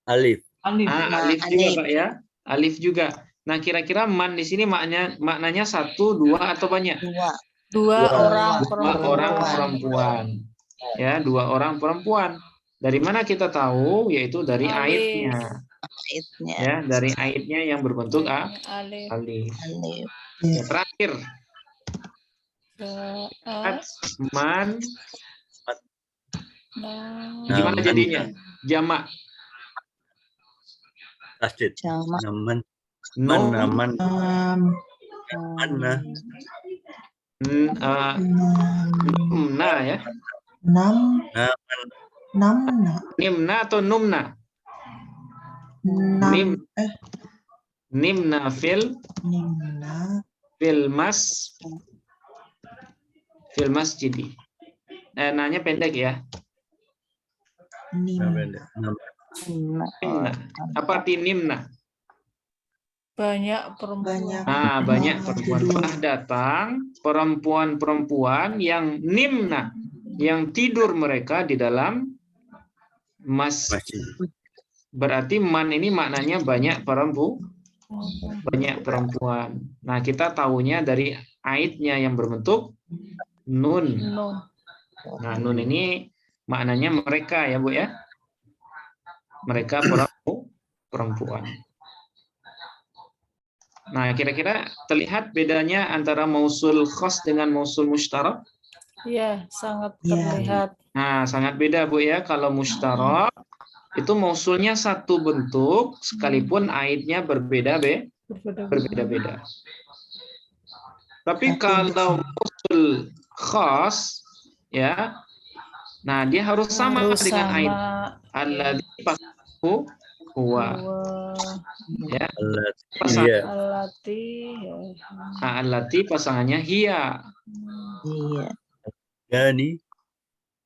Alif. Alif juga, Pak ya. Alif juga. Nah, kira-kira man di sini maknanya satu, dua, atau banyak? Dua orang Dua orang perempuan. perempuan. Ya, dua orang perempuan. Dari mana kita tahu? Yaitu dari Alif. aitnya. Ya, dari aitnya yang berbentuk Alif. alif. Alif. Ya, terakhir, Ja'a. man Nah. gimana jadinya? Jamak. Tasdid. Jamak. Naman. Nom, Naman. Mana. numna ya. Naman. Namna. Nimna atau numna? Nam. Nimna fil Nimna. masjidi. Nanya pendek ya. Nimna. Nimna. Apa arti nimna? Banyak perempuan. Banyak perempuan. Telah datang perempuan-perempuan yang nimna, yang tidur mereka di dalam masjid. Berarti man ini maknanya banyak perempuan. Nah, kita tahunya dari aitnya yang berbentuk nun. Nah, nun ini maknanya mereka ya, Bu ya. Mereka perempuan. Nah, kira-kira terlihat bedanya antara mausul khas dengan mausul mustarak? Iya, sangat terlihat. Nah, sangat beda, Bu ya. Kalau mustarak itu mausulnya satu bentuk sekalipun aitnya berbeda-beda. Tapi kalau mausul khas ya, nah dia harus sama dengan ait. Alladzi pasku huwa. Ya. Allati pasangannya hiya. Iya. Yani.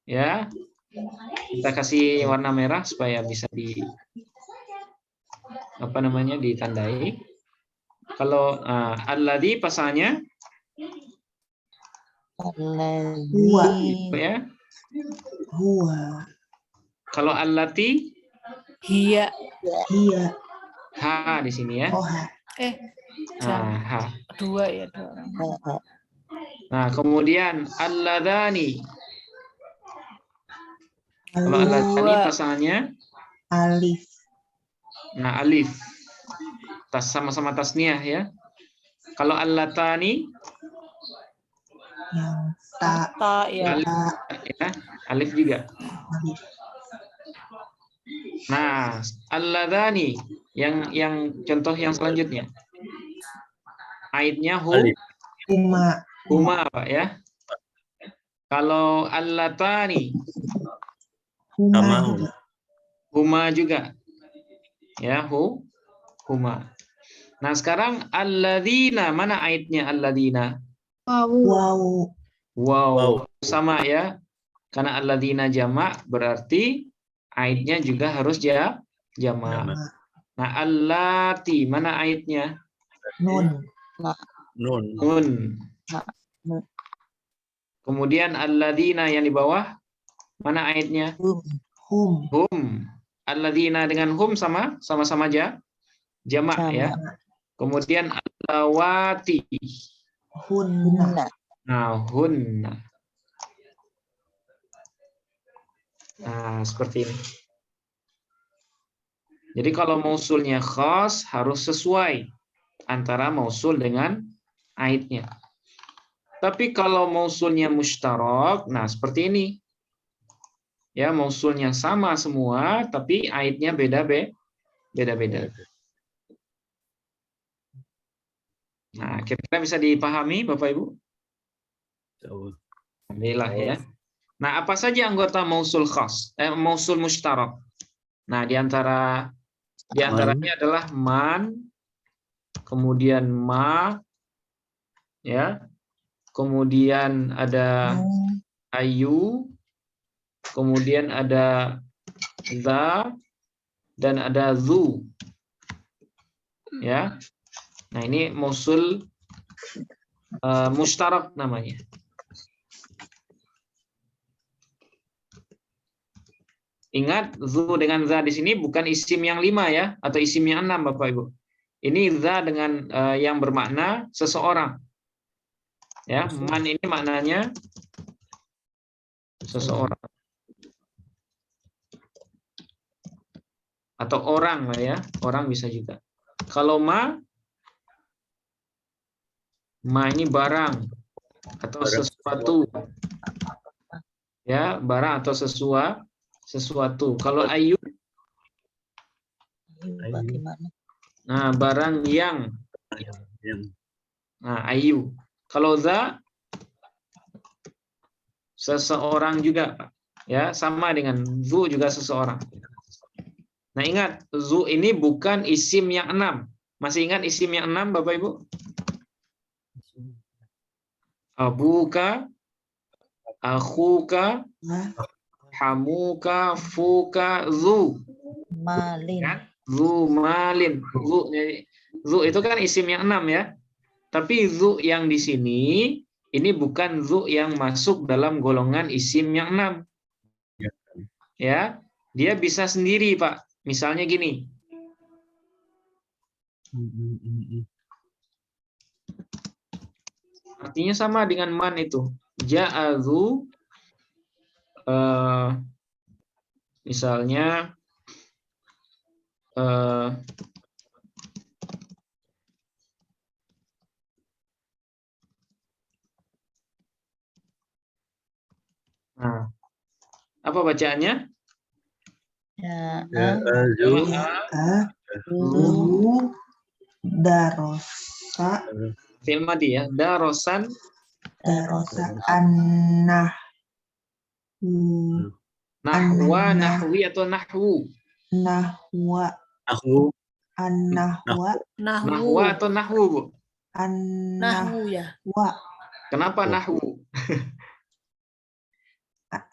Ya. Kita kasih warna merah supaya bisa ditandai. Kalau alladzi pasangannya Alladzi. ya. Huwa. Kalau allati Hiya. ha di sini ya. Oh, ha. Ha. Dua ya, dua orang. Nah, kemudian alladani. Kalau alladani pasangannya Alif. nah alif. Sama-sama tasniah ya. Kalau allatani Yang ta. Ya. Alif juga. Alif. Nah, alladani yang contoh yang selanjutnya. Aitnya huma Pak ya. Kalau allatani huma juga. Ya, huma. Nah, sekarang alladzina, mana aitnya alladzina? Wow. Sama ya. Karena alladzina jamak berarti aitnya juga harus jamak. Nah, allati mana aitnya? Nun. Kemudian alladzina yang di bawah mana aitnya? Hum. Alladzina dengan hum sama-sama jamak ya. Kemudian allawati. Hunna. Nah, hunna. Nah, seperti ini. Jadi kalau mausulnya khas harus sesuai antara mausul dengan aitnya. Tapi kalau mausulnya mustarak, nah seperti ini. Ya, mausulnya sama semua, tapi aitnya beda-beda. Nah, kira-kira bisa dipahami, Bapak Ibu? Alhamdulillah ya. Nah, apa saja anggota mausul khas? Mausul mustarak. Nah, diantaranya adalah man, kemudian ma, ya, kemudian ada ayu, kemudian ada za, dan ada zu, ya. Nah, ini mausul mustarak namanya. Ingat, zu dengan za di sini bukan isim yang 5 ya, atau isim yang 6 Bapak Ibu. Ini za dengan yang bermakna seseorang. Ya, man ini maknanya seseorang atau orang lah ya, orang bisa juga. Kalau ma ini barang atau sesuatu, ya, barang atau sesuatu. Kalau ayu, Bagaimana? nah barang yang, nah ayu. Kalau za, seseorang juga, Pak. Ya, sama dengan zu juga seseorang. Nah ingat, zu ini bukan isim yang 6. Masih ingat isim yang 6, Bapak Ibu? Abuka, akhuka, hamuka, fuka, zu. Malin. Kan? Zu malin. Zu itu kan isim yang 6 ya. Tapi zu yang di sini ini bukan zu yang masuk dalam golongan isim yang 6. Ya, dia bisa sendiri, Pak. Misalnya gini. Artinya sama dengan man itu. Ja'adzu, misalnya nah, apa bacaannya? Darosa Fi'il madhi ya. Darosan nahwa, nahwi atau nahwu? nahwa Nahwu. Nahwa atau nahwu, Bu? Nahwu ya. Kenapa nahwu?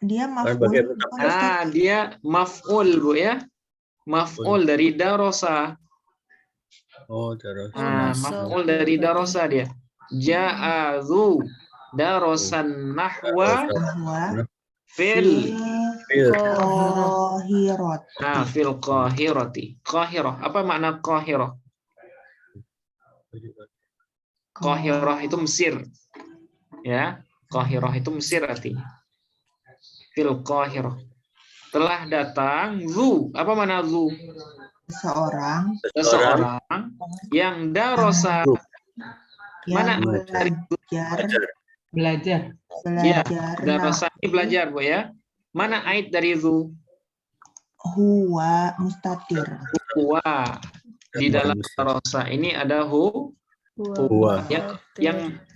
Dia maf'ul. Nah, dia maf'ul, Bu ya. Maf'ul dari darosa. Oh, terus. Nah, maf'ul dari darosa dia. Ja'adzu darosan nahwa fil. Qahirot. Nah, fil qahirati. Qahirah. Apa makna qahirah? Qahirah itu Mesir. Ya, qahirah itu Mesir artinya. Fil qahirah. Telah datang zu. Apa makna zu? Seseorang yang darosa. Mana dari Belajar. ya, darosa ini belajar, Bu ya. Mana ait dari zu? Huwa mustatir. Huwa. Di dalam darosa ini ada huwa.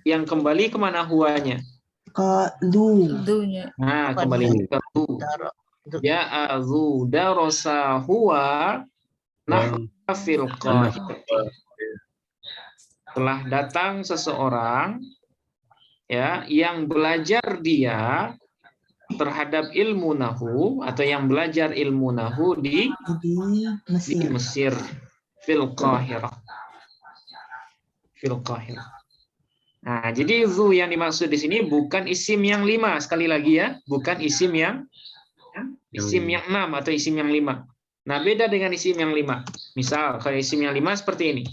Yang kembali kemana huwanya? Ke du. Dunya. Nah, kembali ke du. Ja'adzu darosa huwa nahwa fil qahirah. Telah datang seseorang ya yang belajar dia terhadap ilmu nahu atau yang belajar ilmu nahu di Mesir fil qahirah. Nah, jadi zu yang dimaksud di sini bukan isim yang 5, sekali lagi ya, bukan isim yang 6 atau isim yang 5. Nah, beda dengan isim yang 5. Misal kalau isim yang 5 seperti ini.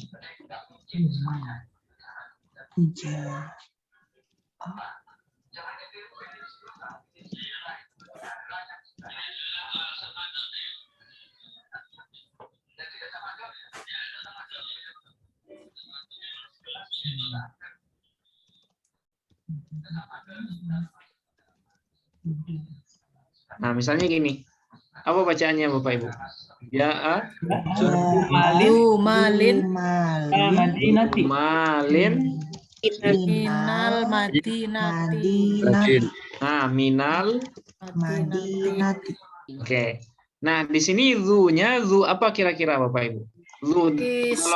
Nah, misalnya gini. Apa bacaannya, Bapak Ibu? Malin. Minal madinati. Nah, minal madinati. Oke. Nah, di sini zu-nya zu apa kira-kira, Bapak Ibu? Zu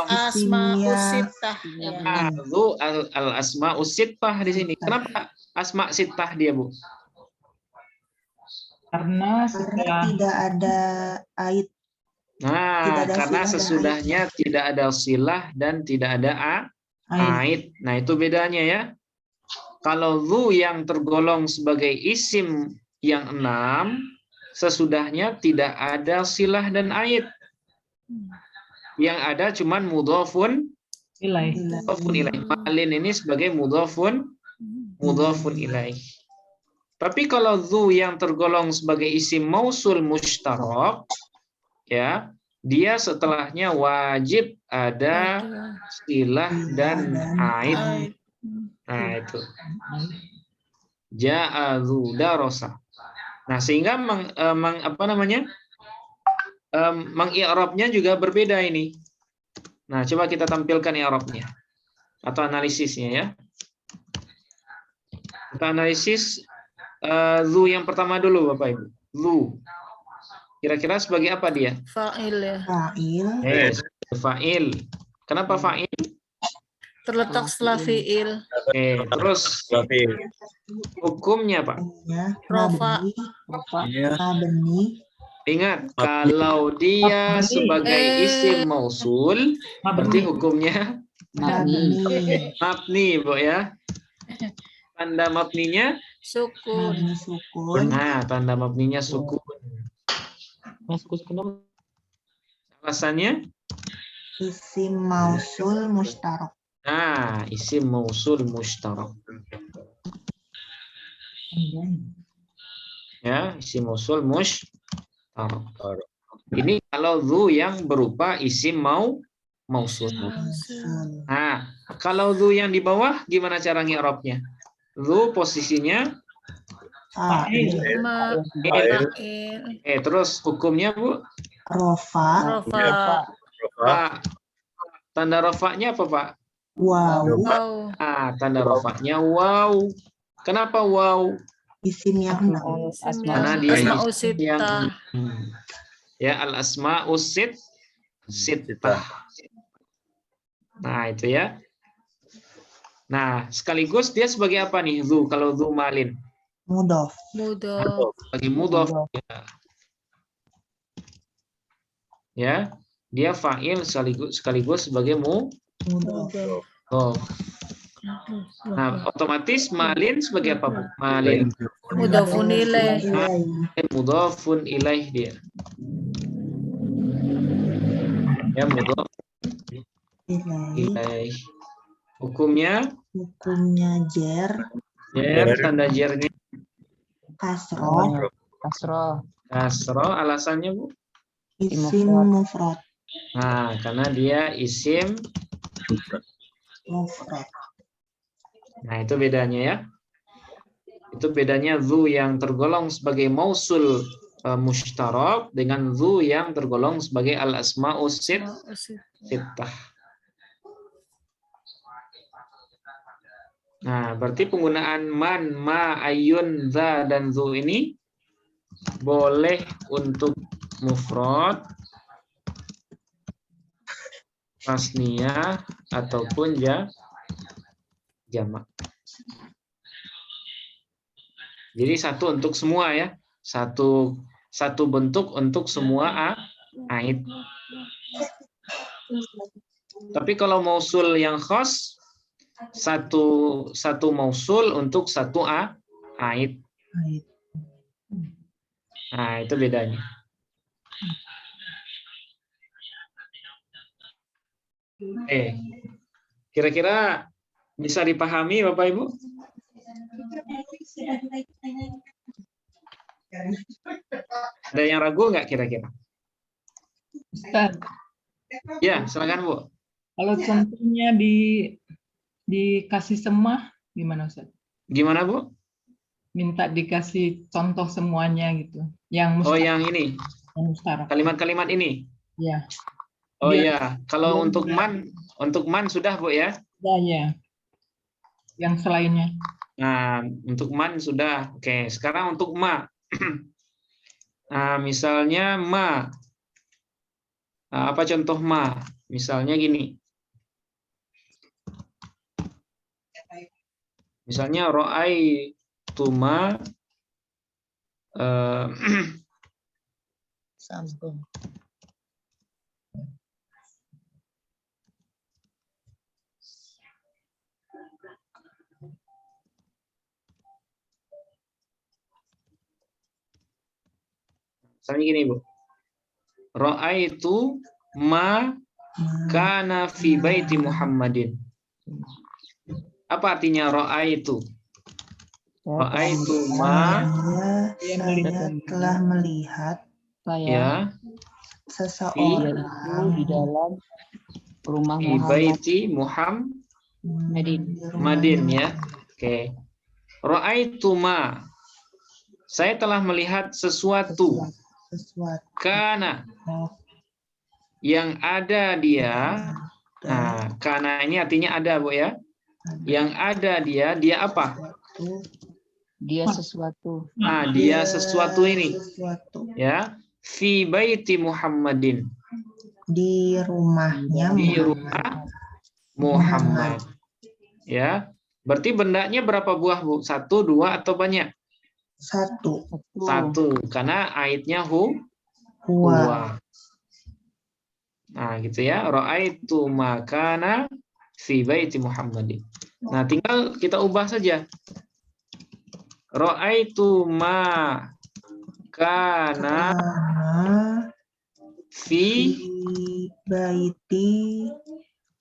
Asma'us sittah. Nah, zu al-asma'us sittah di sini. Kenapa asma' sittah dia, Bu? Karena tidak ada ait. Nah, karena sesudahnya tidak ada silah dan tidak ada ait. Nah, itu bedanya ya. Kalau zu yang tergolong sebagai isim yang 6, sesudahnya tidak ada silah dan ait. yang ada cuman mudhafun Ilaih. ilaih. Malin ini sebagai mudhafun ilaih. Tapi kalau dzu yang tergolong sebagai isim mausul mustarak, ya, dia setelahnya wajib ada silah dan aid. Nah, itu. Ja'a dzu darasa. Nah, sehingga mengi'rabnya juga berbeda ini. Nah, coba kita tampilkan i'rabnya atau analisisnya ya. Kita analisis dzu yang pertama dulu Bapak Ibu. Dzu. Kira-kira sebagai apa dia? Fa'il ya. Fa'il. Fa'il. Kenapa fa'il? Terletak setelah fi'il. Terus hukumnya Pak? Rofa. Mabni. Ingat, kalau dia sebagai isim mausul, berarti hukumnya mabni, Bu ya. Tanda mabninya Sukun. Sukun. Nah, tanda mabninya sukun. Alasannya? Isim mausul mustarak. Nah, isim mausul mustarak. Ya, isim mausul mustarak. Ini kalau dzu yang berupa isim mausul. Nah, kalau dzu yang di bawah gimana cara ngi'rabnya? Dzu posisinya Fa'il. terus hukumnya Bu? Rofa. Tanda rofanya apa Pak? Wow. Tanda rofanya wow. Kenapa wow? Isim yang Karena dia Asma'u isim yang sittah. ya al-asma'u sittah. Nah, itu ya. Nah, sekaligus dia sebagai apa nih dzu kalau dzu malin? mudhof. Sebagai mudhof. Ya, dia fa'il sekaligus sebagai Mudhof. Nah, otomatis malin sebagai apa, Bu? Malin. Mudhafun ilaih. Mudhafun ilaih dia. Ya, mudhaf ilaih. Hukumnya jer. Tanda jernya Kasroh. kasroh. Alasannya Bu? Isim mufrad. Nah, karena dia isim Mufrad. Nah, itu bedanya ya. Itu bedanya dzu yang tergolong sebagai mausul mustarak dengan dzu yang tergolong sebagai al-asma'u sittah. Nah, berarti penggunaan man, ma, ayun, za, dan dzu ini boleh untuk mufrad, tasniyah, ataupun jamak. Jadi satu untuk semua ya, satu bentuk untuk semua aid. Tapi kalau mausul yang khas, satu mausul untuk satu aid. Nah, itu bedanya. Kira-kira bisa dipahami Bapak Ibu? Ada yang ragu nggak kira-kira? Ustaz, Ya, silakan Bu. kalau contohnya dikasih semah, gimana Ustaz? Gimana Bu? Minta dikasih contoh semuanya gitu. Yang yang ini. mustarak. Kalimat-kalimat ini. Ya. Ya, kalau untuk man sudah Bu ya? Ya. Yang selainnya. Nah, untuk man sudah. Oke, sekarang untuk ma. Nah, misalnya ma. Nah, apa contoh ma? Misalnya gini. Misalnya ra'aitu ma Sambung. misalnya gini Bu. Ra'aitu ma kana fi baiti Muhammadin. Apa artinya ra'aitu? Ra'aitu ma Saya telah melihat ya seseorang di dalam rumah fi baiti Muhammadin ya. Oke. Ra'aitu ma. Saya telah melihat sesuatu. Kana yang ada dia. Nah, kana ini artinya ada, Bu ya. Yang ada dia apa? Dia sesuatu. Nah, dia sesuatu ini. Ya, fi baiti Muhammadin. Di rumahnya Di rumah Muhammad. Ya. Berarti bendanya berapa buah, Bu? 1, 2 atau banyak? 1. 1. Karena aitnya huwa. Nah, gitu ya. Ra'aitu makana fi baiti Muhammadin. Nah, tinggal kita ubah saja. Ra'aitu ma kana fi baiti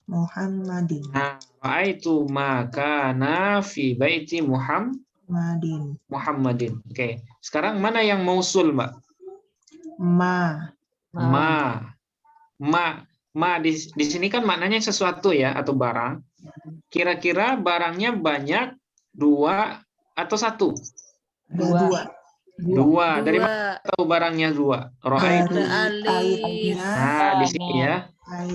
Muhammadin. Nah, ra'aitu ma kana fi baiti Muhammadin. Oke. Sekarang mana yang mausul, Mbak? Ma di sini kan maknanya sesuatu ya atau barang. Kira-kira barangnya banyak, 2 atau 1? 2. Dari mana tahu barangnya 2? Ra'aitu. Alif. Nah, di sini ya.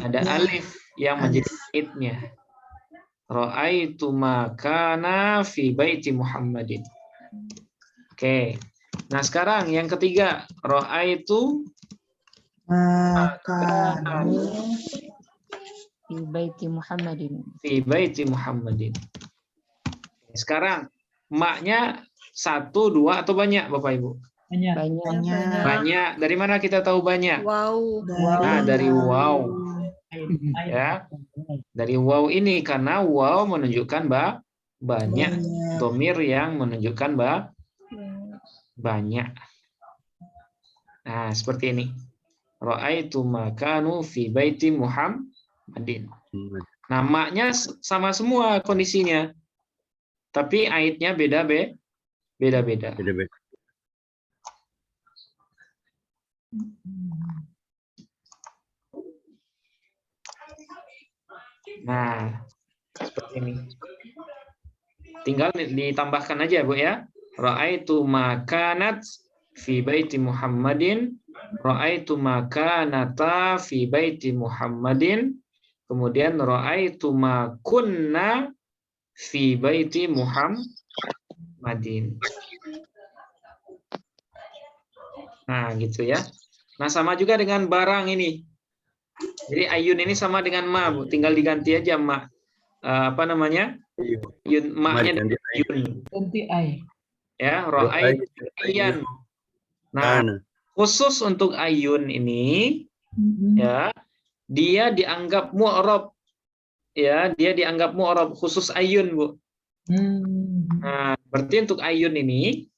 Ada alif yang menjadi aitnya. Ra'aitu ma kana fi baiti Muhammadin. Oke. Nah, sekarang yang ketiga, ra'aitu fi baiti Muhammadin. Fi baiti Muhammadin. Sekarang maknya 1, 2 atau banyak, Bapak Ibu? Banyak. Dari mana kita tahu banyak? Wow. Nah, dari wow. Ya. Dari wow ini karena wow menunjukkan banyak. Domir yang menunjukkan banyak. Nah, seperti ini. Ra'aitu makanu fi baiti Muhammadin. Nah, maknya sama semua kondisinya. Tapi aitnya beda-beda. Nah, seperti ini. Tinggal ditambahkan aja, Bu ya. Ra'aitu makanat fi baiti Muhammadin. Ra'aitu makanata fi baiti Muhammadin. Kemudian ra'aitu ma kunna fi baiti Muhammadin. Nah, gitu ya. Nah, sama juga dengan barang ini. Jadi ayun ini sama dengan ma, Bu. Tinggal diganti aja ma. Apa namanya? Yun, ma-nya ayun. Ganti ai. Ya, ra'aitu ayyan. Nah, khusus untuk ayun ini ya, dia dianggap mu'rab. Ya, dia dianggap mu'rab khusus ayun, Bu. Nah, berarti untuk ayun ini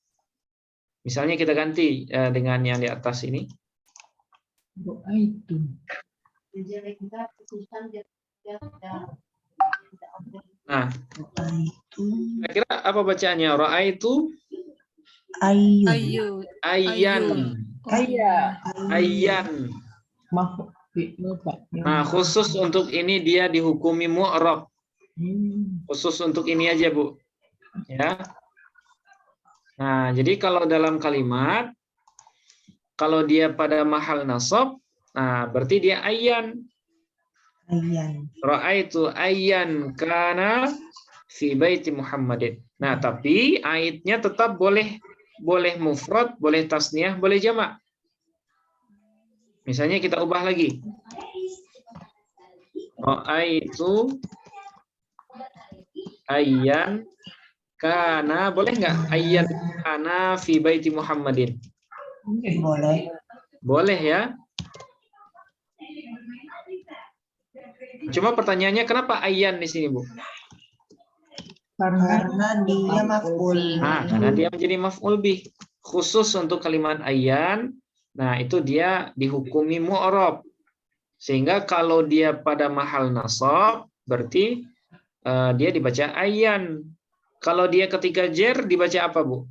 misalnya kita ganti dengan yang di atas ini. Ra'aitu. Nah, kira-kira apa bacaannya? Ra'aitu Ayun. ayyan. Ayyan. Nah, khusus untuk ini dia dihukumi mu'rab. Khusus untuk ini aja, Bu. Ya. Nah, jadi kalau dalam kalimat, kalau dia pada mahal nasab, nah berarti dia ayyan. Ra'aitu ayyan kana fi baiti Muhammadin. Nah, tapi aitnya tetap boleh mufrad, boleh tasniyah, boleh jamak. Misalnya kita ubah lagi. Ra'aitu ayyan kana, boleh nggak? Ayyan kana fi baiti Muhammadin. Boleh ya. Cuma pertanyaannya kenapa ayyan di sini, Bu? Karena dia maf'ul. Nah, karena dia menjadi maf'ul bih. Khusus untuk kalimat ayyan, nah itu dia dihukumi mu'rab. Sehingga kalau dia pada mahal nasab, berarti dia dibaca ayyan. Kalau dia ketika jer dibaca apa, Bu?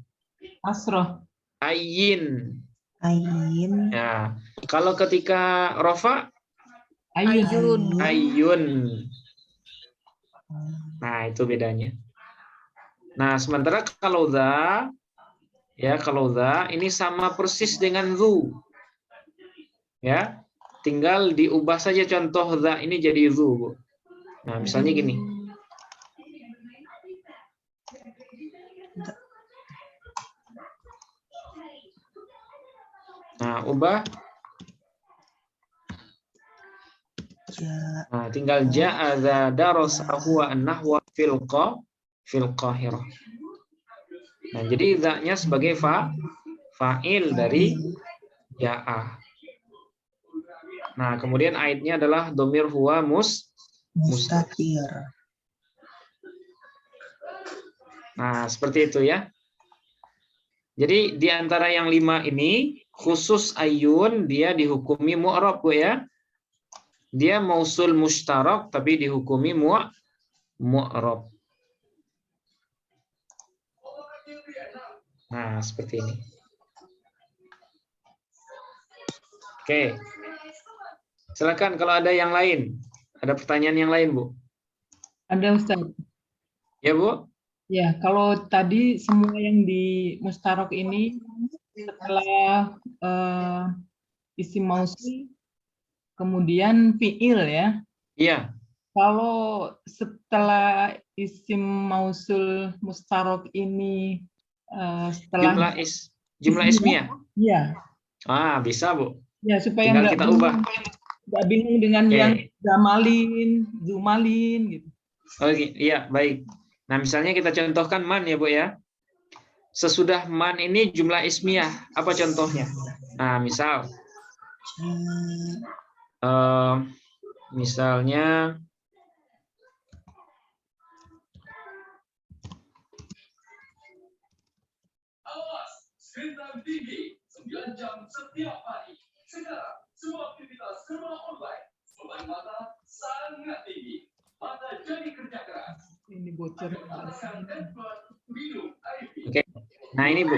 Asroh. Ayyin. Ayin. Ya. Kalau ketika rofa, Ayun. ayyun. Nah, itu bedanya. Nah, sementara kalau dha, ya kalau dha ini sama persis dengan zu. Ya, tinggal diubah saja contoh dha ini jadi zu, Bu. Nah, misalnya gini. Nah, ubah. Nah, tinggal ja'a dha darasa huwa an-nahwa fil Qahirah. Nah, jadi dha-nya sebagai fa'il dari ja'a. Nah, kemudian aidnya adalah domir huwa mustatir. Nah, seperti itu ya. Jadi di antara yang 5 ini khusus ayun dia dihukumi mu'rab, Bu ya. Dia mausul mustarak tapi dihukumi mu'rab. Nah, seperti ini. Oke. Silakan kalau ada yang lain. Ada pertanyaan yang lain, Bu? Ada, Ustaz. Ya, Bu? Ya, kalau tadi semua yang di mustarok ini setelah isim mausul kemudian fiil ya. Iya. Kalau setelah isim mausul mustarok ini setelah Jumlah ismiyah. Iya. Ah, bisa, Bu. Ya, supaya Tinggal kita ubah. nggak bingung dengan yang zamalin, zumalin gitu. Oh, iya, baik. Nah, misalnya kita contohkan man ya, Bu ya. Sesudah man ini jumlah ismiyah. Apa contohnya? Nah, misal. Misalnya awas, bintang tinggi 9 jam setiap hari. Sekarang semua aktivitas serba online. Beban mata sangat tinggi. Mata jadi kerja keras. Ini bocor. Oke. Nah, ini, Bu.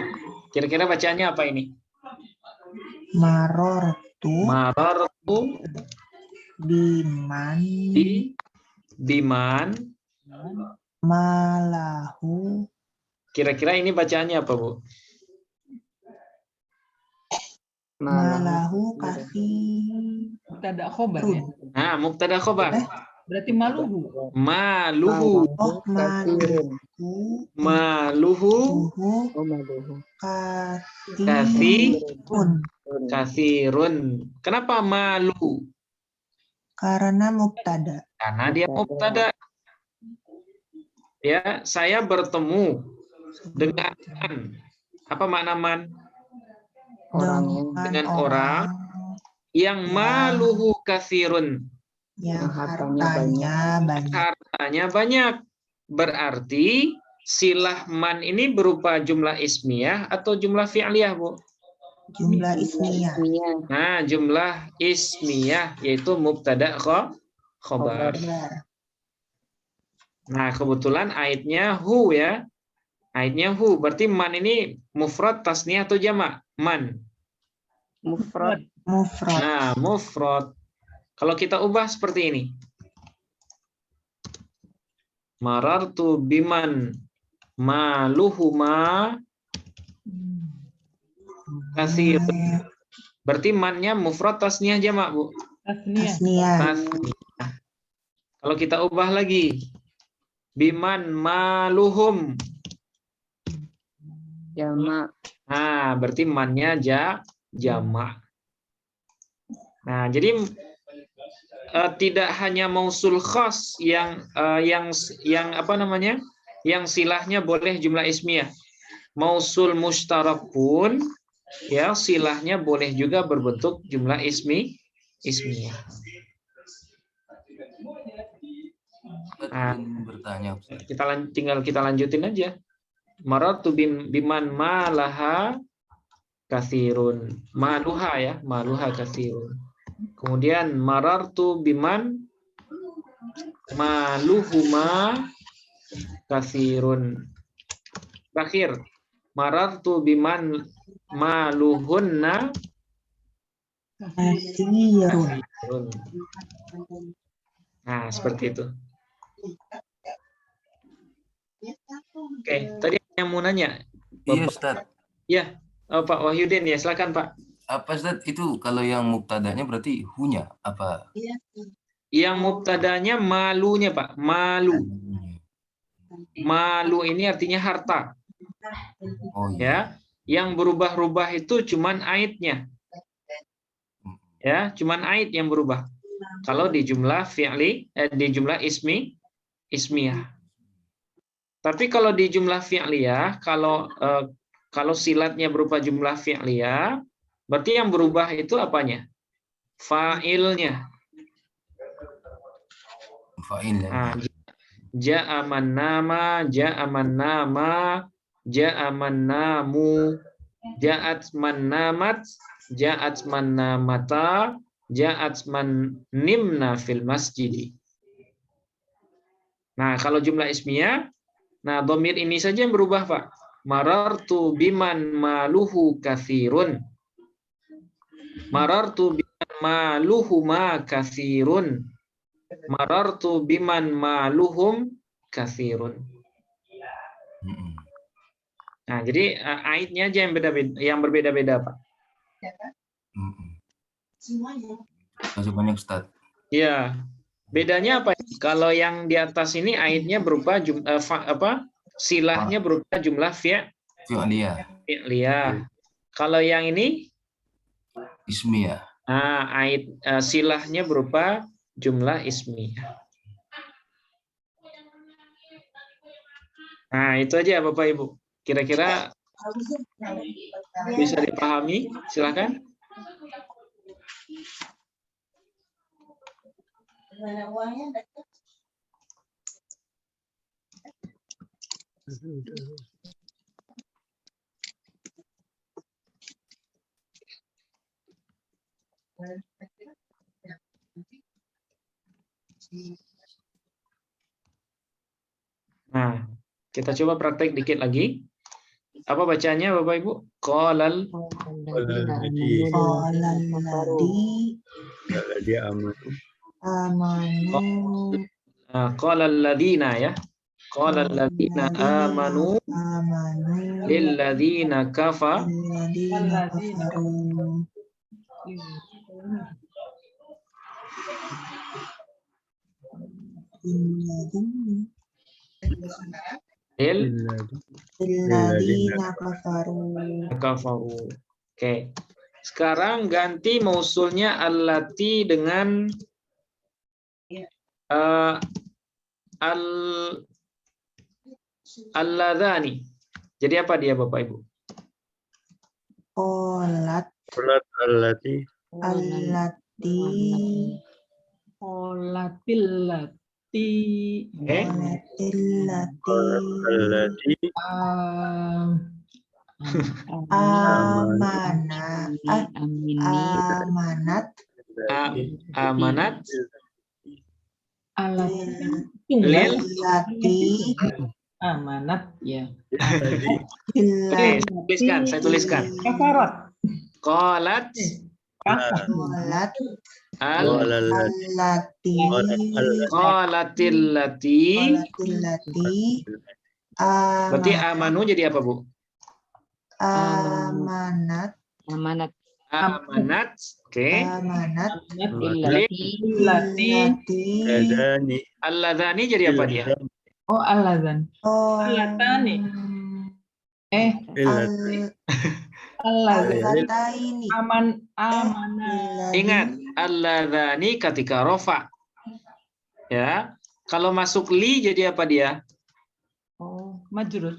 Kira-kira bacaannya apa ini? Marortu. Biman. Malahu. Kira-kira ini bacaannya apa, Bu? Malahu kasih. Mubtada khobar ya. Nah, mubtada khobar. Berarti maluhu. Maluhu. Oh, Maluhu. Kathirun. Kenapa malu? Karena mubtada. Karena dia mubtada. Ya, saya bertemu dengan apa makna man? Dengan orang yang maluhu kathirun. Yang hartanya banyak. Berarti silah man ini berupa jumlah ismiyah atau jumlah fi'liyah, Bu? Jumlah ismiyah. Nah, jumlah ismiyah yaitu mubtada khobar. Nah, kebetulan aidnya hu ya. Aidnya hu. Berarti man ini mufrad, tasniyah atau jamak? Man. Mufrad. Nah, mufrad. Kalau kita ubah seperti ini. Marartu biman maluhuma katsir. Berarti mannya mufrad, tasniyah, jamak, Bu? Tasniyah. Kalau kita ubah lagi. Biman maluhum. Jamak. Nah, berarti mannya jamak. Nah, jadi tidak hanya mausul khas yang apa namanya? Yang silahnya boleh jumlah ismiyah. Mausul mustarak pun ya silahnya boleh juga berbentuk jumlah ismiyah. Nah, tinggal kita lanjutin aja. Marartu biman malaha katsirun. Maluha ya, maluha katsirun. Kemudian marartu biman maluhuma katsirun. Terakhir, marartu biman maluhunna Katsirun. katsirun. Nah, seperti itu. Oke, tadi yang mau nanya. Iya, Ustaz. Ya, Pak Wahyudin ya, silakan Pak. Apa Ustaz itu kalau yang mubtadanya berarti hunya apa? Yang mubtadanya malunya Pak, malu. Malu ini artinya harta. Oh iya. Ya, yang berubah-ubah itu cuman aidnya. Ya, cuman aid yang berubah. Kalau di jumlah fi'li, di jumlah ismiyah. Tapi kalau di jumlah fi'liyah, kalau silatnya berupa jumlah fi'liyah, berarti yang berubah itu apanya? Fa'ilnya. Fa'ilnya. Nah, ja'aman nama, ja'aman nama, ja'aman namu, ja'at man namat, ja'at man namata, ja'at man nimna fil masjid. Nah, kalau jumlah ismiyah, nah dhamir ini saja yang berubah, Pak. Marartu biman maluhu katsirun. Marartu biman maluhuma katsirun. Marartu biman maluhum katsirun. Nah, jadi aidnya aja yang berbeda-beda, Pak. Masih banyak Ustaz. Iya. Bedanya apa? Kalau yang di atas ini aidnya berupa silahnya berupa jumlah fi'liyah. Kalau yang ini ismiyah. Nah, silahnya berupa jumlah ismiyah. Nah, itu aja Bapak Ibu. Kira-kira bisa dipahami? Silakan. Nah, kita coba praktek dikit lagi. Apa bacanya Bapak Ibu? Qalal amanu. Qalal ladina ya. Qalal ladina amanu lil ladina kafa kafaru. Oke. Sekarang ganti mausulnya allati dengan alladzani. Jadi apa dia Bapak Ibu? Qolat allati Olatillati. Amanat Lil amanat amanat ya. Saya tuliskan. Kafarat. Qalat Qalatillati. Berarti amanu jadi apa, Bu? Amanat. Oke. Alladzani jadi apa dia? Oh, alladzan. Allatani. Alladzani. Amana. Ingat, alladzani ketika rofa. Ya. Kalau masuk li jadi apa dia? Oh, majrur.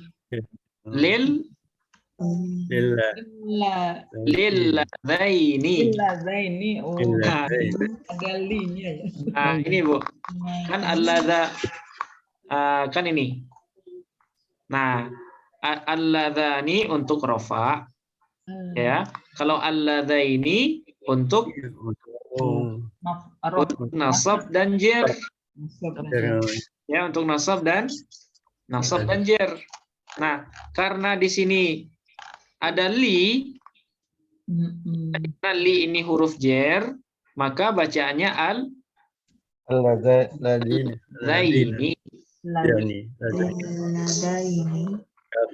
Lilladzaini. Oh, ada linya ya. Nah, ini Bu. Kan kan ini. Nah, alladzani untuk rofa. Ya. Kalau alladzaini untuk Untuk nasab dan jer. Ya, untuk nasab dan jer. Nah, karena di sini ada li, karena li ini huruf jer, maka bacaannya al-ladaini.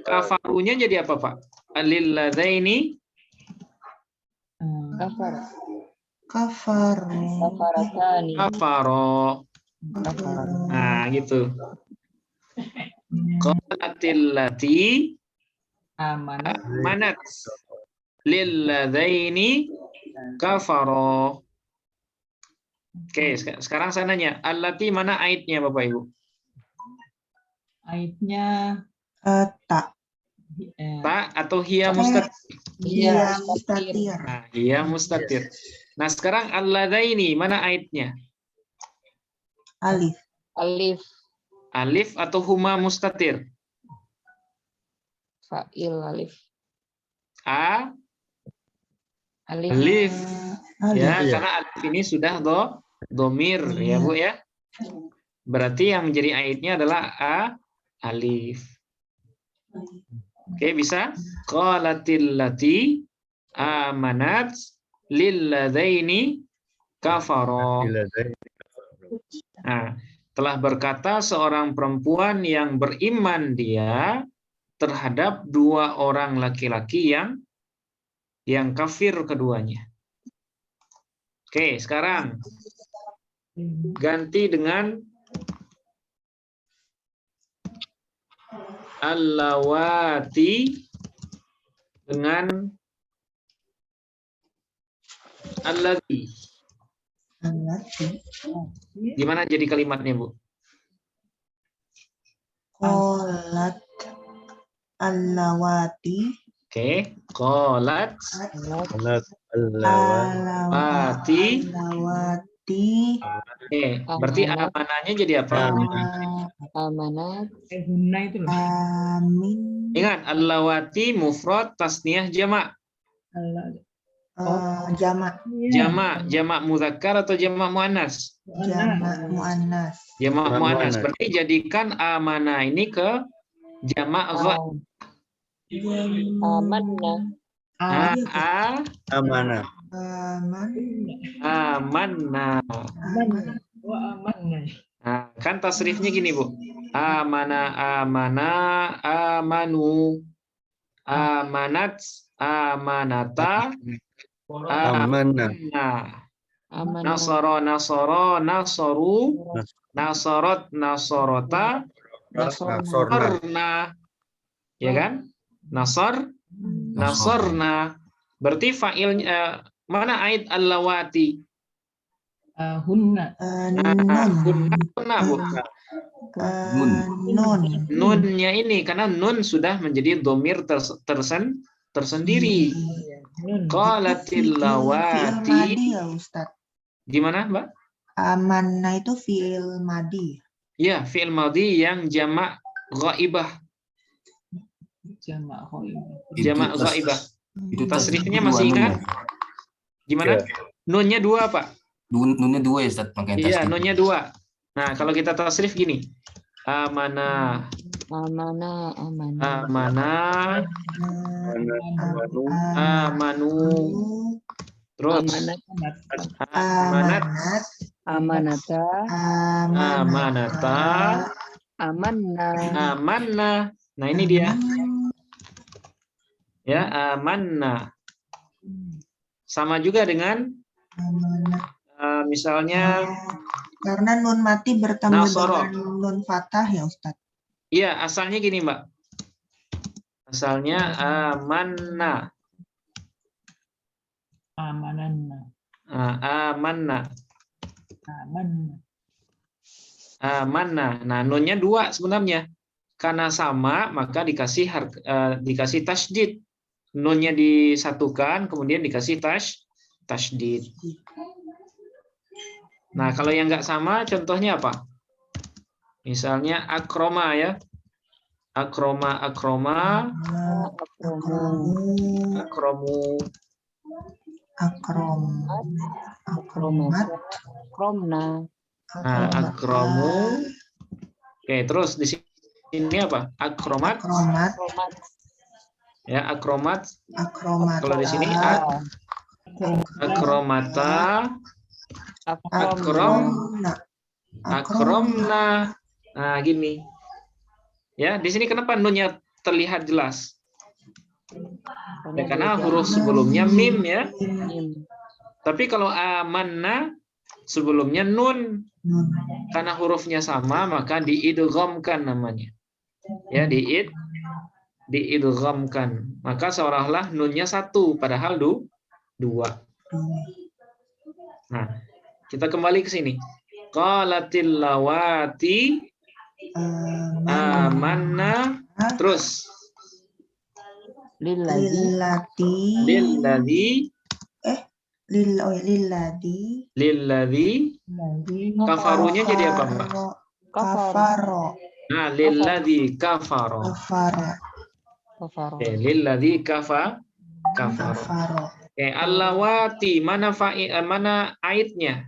Kafarunya jadi apa, Pak? Alil-ladaini kafaro. Nah, gitu. Qalatil lati amanat lil-ladaini kafaro. Oke, sekarang saya nanya, allati mana aitnya Bapak Ibu? Aitnya Tak. Ta atau hiya mustatir? Hiya mustatir. Nah, hiya mustatir. Nah, sekarang alladaini mana aitnya? Alif. Alif. Alif atau huma mustatir? Fa'il alif. Alif. Alif. Ya, karena alif ini sudah domir ya Bu ya. Berarti yang menjadi aitnya adalah alif. Oke, bisa? Qalatil lati amanat lilladaini kafaro. Nah, telah berkata seorang perempuan yang beriman dia terhadap dua orang laki-laki yang kafir keduanya. Oke, sekarang ganti dengan allawati dengan alladzi. Gimana jadi kalimatnya, Bu? Qalat allawati. Oke, qalat allawati. Oke, berarti amanahnya jadi apa? Amanat. Hunna itu loh. Amin. Ingat, allawati mufrad tasniyah jamak. Jamak. Jamak mudzakkar atau jamak muannas? Jamak muannas. Jamak muannas. Berarti jadikan amanah ini ke jamak ghaib. Amanah. Amanah. Nah, kan tasrifnya gini, Bu. Amana, amanu, amanat, amanata, amanah. Nasara, nasaru, nasorot, nasorota, nasorna. Ya kan? Nasorna. Berarti fa'ilnya mana ait allawati? Hunna. Hunna, Bu. Nunnya ini karena nun sudah menjadi domir tersendiri. Qalatil lawati. Gimana, Mbak? Amanah itu fi'il madi. Ya, fi'il madi yang jamak ghaibah. Jamak ghaibah. Tasrifnya masih ingat? Gimana? Nunnya dua, Pak. Nunnya dua ya, Ustaz. Iya, nunnya dua. Nah, kalau kita tasrif gini. Amanah. Amanah. Amanu. Terus. Amanata. Amanah. Nah, ini dia. Ya, amanah. Sama juga dengan misalnya karena nun mati bertemu dengan nun fathah ya, Ustaz. Iya, asalnya gini, Mbak. Asalnya amanna. Amanna. Nah, nunnya dua sebenarnya. Karena sama, maka dikasih tasydid. Nunnya disatukan, kemudian dikasih tasydid. Nah, kalau yang nggak sama, contohnya apa? Misalnya akroma ya. Akroma. Akromu. Akromat. akromat, akromna, Nah, akromu. Oke, terus di sini apa? Akromat. Akromat. akromat, Ya, akromat. Akromata. Kalau di sini akromata, Akromna. akromna. Nah, gini. Ya, di sini kenapa nunnya terlihat jelas? Ya, karena huruf sebelumnya mim ya. mim, Tapi kalau amanna sebelumnya nun. Nun. Karena hurufnya sama maka diidghamkan namanya. Ya, diidghamkan. Maka seolah-olah nunnya satu padahal dua. Nah, kita kembali ke sini. Qalatil lawati amanna, terus lilladi, Lillati. lilladzi kafarunya jadi apa, Mbak? Kafaro. Nah, lilladzi kafaro. Kafaro. Oke, lilladzi kafaro. Oke, allawati mana mana aitnya?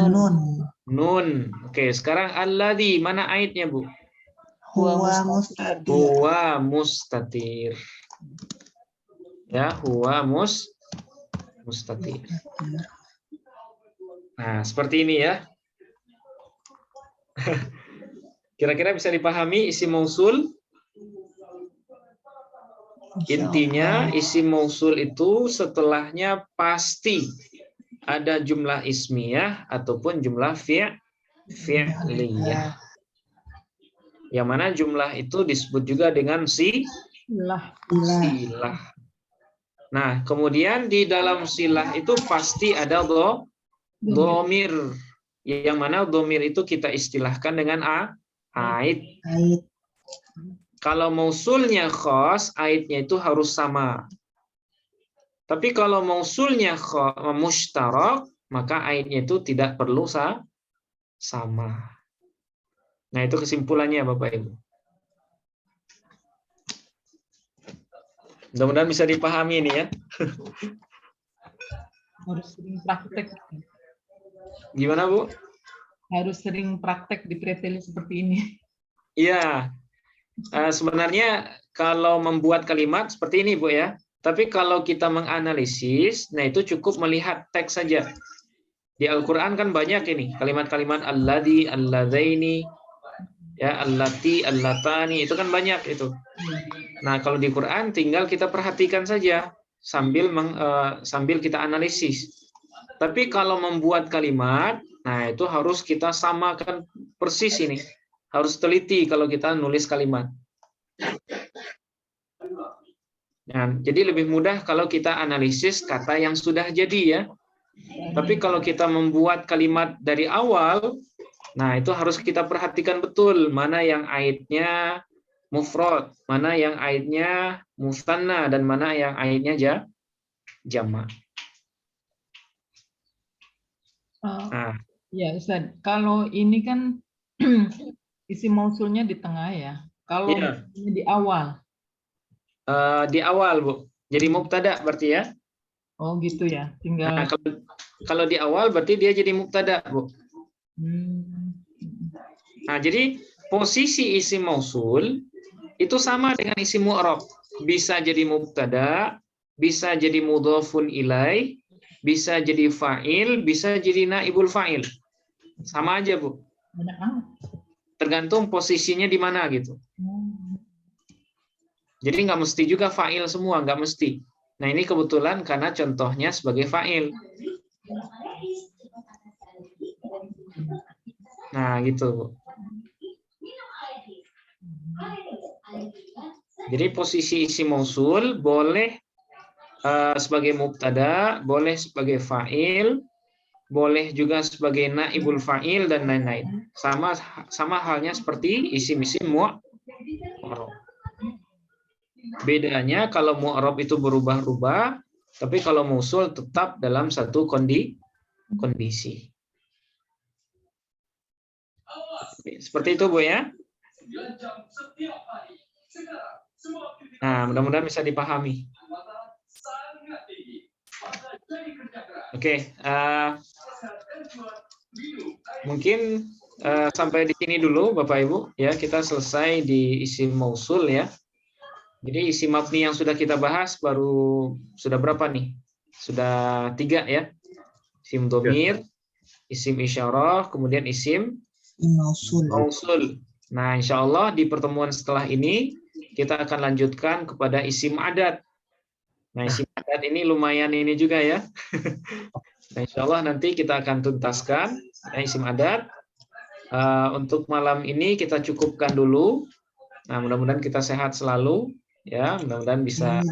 Nun. Nun. Oke, sekarang alladzi mana aitnya, Bu? Huwa mustatir. Huwa mustatir. Ya, huwa mustatir. Nah, seperti ini ya. Kira-kira bisa dipahami isim mausul? Intinya isim mausul itu setelahnya pasti ada jumlah ismiyah ataupun jumlah fi'liyah. Yang mana jumlah itu disebut juga dengan silah. Nah, kemudian di dalam silah itu pasti ada dhamir. Yang mana dhamir itu kita istilahkan dengan ait. Kalau mausulnya khas, aitnya itu harus sama. Tapi kalau mausulnya mushtarak, maka aitnya itu tidak perlu sama. Nah, itu kesimpulannya Bapak Ibu. Mudah-mudahan bisa dipahami ini ya. Harus sering praktek. Gimana, Bu? Harus sering praktek di preteli seperti ini. Iya. Sebenarnya kalau membuat kalimat seperti ini, Bu ya. Tapi kalau kita menganalisis, nah itu cukup melihat teks saja. Di Al-Qur'an kan banyak ini kalimat-kalimat alladzi, alladzaini, ya allati, allatani, itu kan banyak itu. Nah, kalau di Quran tinggal kita perhatikan saja sambil kita analisis. Tapi kalau membuat kalimat, nah itu harus kita samakan persis ini. Harus teliti kalau kita nulis kalimat. Nah, jadi lebih mudah kalau kita analisis kata yang sudah jadi ya. Tapi kalau kita membuat kalimat dari awal, nah itu harus kita perhatikan betul mana yang aitnya mufrad, mana yang aitnya musanna, dan mana yang aitnya jamak. Nah, ya Ustaz, kalau ini kan isi mausulnya di tengah ya. Kalau di awal. Di awal, Bu. Jadi mubtada berarti ya. Oh gitu ya. Tinggal. Nah, kalau di awal berarti dia jadi mubtada, Bu. Nah, jadi posisi isim mausul itu sama dengan isim mu'rab. Bisa jadi mubtada, bisa jadi mudhafun ilaih, bisa jadi fa'il, bisa jadi naibul fa'il. Sama aja, Bu. Tergantung posisinya di mana gitu. Jadi nggak mesti juga fa'il semua, nggak mesti. Nah, ini kebetulan karena contohnya sebagai fa'il. Nah, gitu, Bu. Jadi posisi isim mausul boleh sebagai mubtada, boleh sebagai fa'il, boleh juga sebagai naibul fa'il dan lain-lain. Sama halnya seperti isim-isim mu'rab. Bedanya kalau mu'rab itu berubah-ubah, tapi kalau mausul tetap dalam satu kondisi. Seperti itu, Bu ya. Nah, mudah-mudahan bisa dipahami. Oke, mungkin sampai di sini dulu Bapak Ibu ya, kita selesai di isim mausul ya. Jadi isim mabni yang sudah kita bahas sudah berapa nih? Sudah 3 ya. Isim domir, isim isyarah, kemudian isim mausul. Nah, insya Allah di pertemuan setelah ini kita akan lanjutkan kepada isim adat. Nah, isim adat ini lumayan ini juga ya. Nah, insya Allah nanti kita akan tuntaskan ya, isim adat. Untuk malam ini kita cukupkan dulu. Nah, mudah-mudahan kita sehat selalu. Ya, mudah-mudahan bisa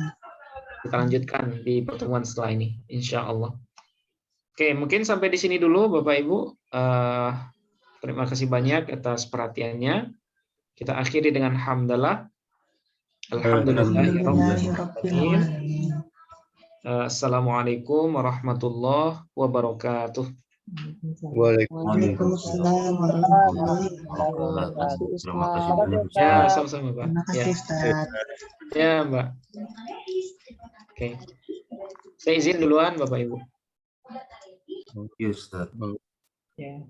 kita lanjutkan di pertemuan setelah ini, insya Allah. Oke, mungkin sampai di sini dulu, Bapak Ibu. Terima kasih banyak atas perhatiannya. Kita akhiri dengan hamdalah. Alhamdulillahirrahmanirrahim. Assalamualaikum warahmatullahi wabarakatuh. Waalaikumsalam warahmatullahi wabarakatuh. Terima kasih banyak. Ya, sama-sama, Pak. Terima kasih, Ustaz. Ya, Mbak. Oke. Saya izin duluan, Bapak Ibu. Thank you, Ustaz. Ya.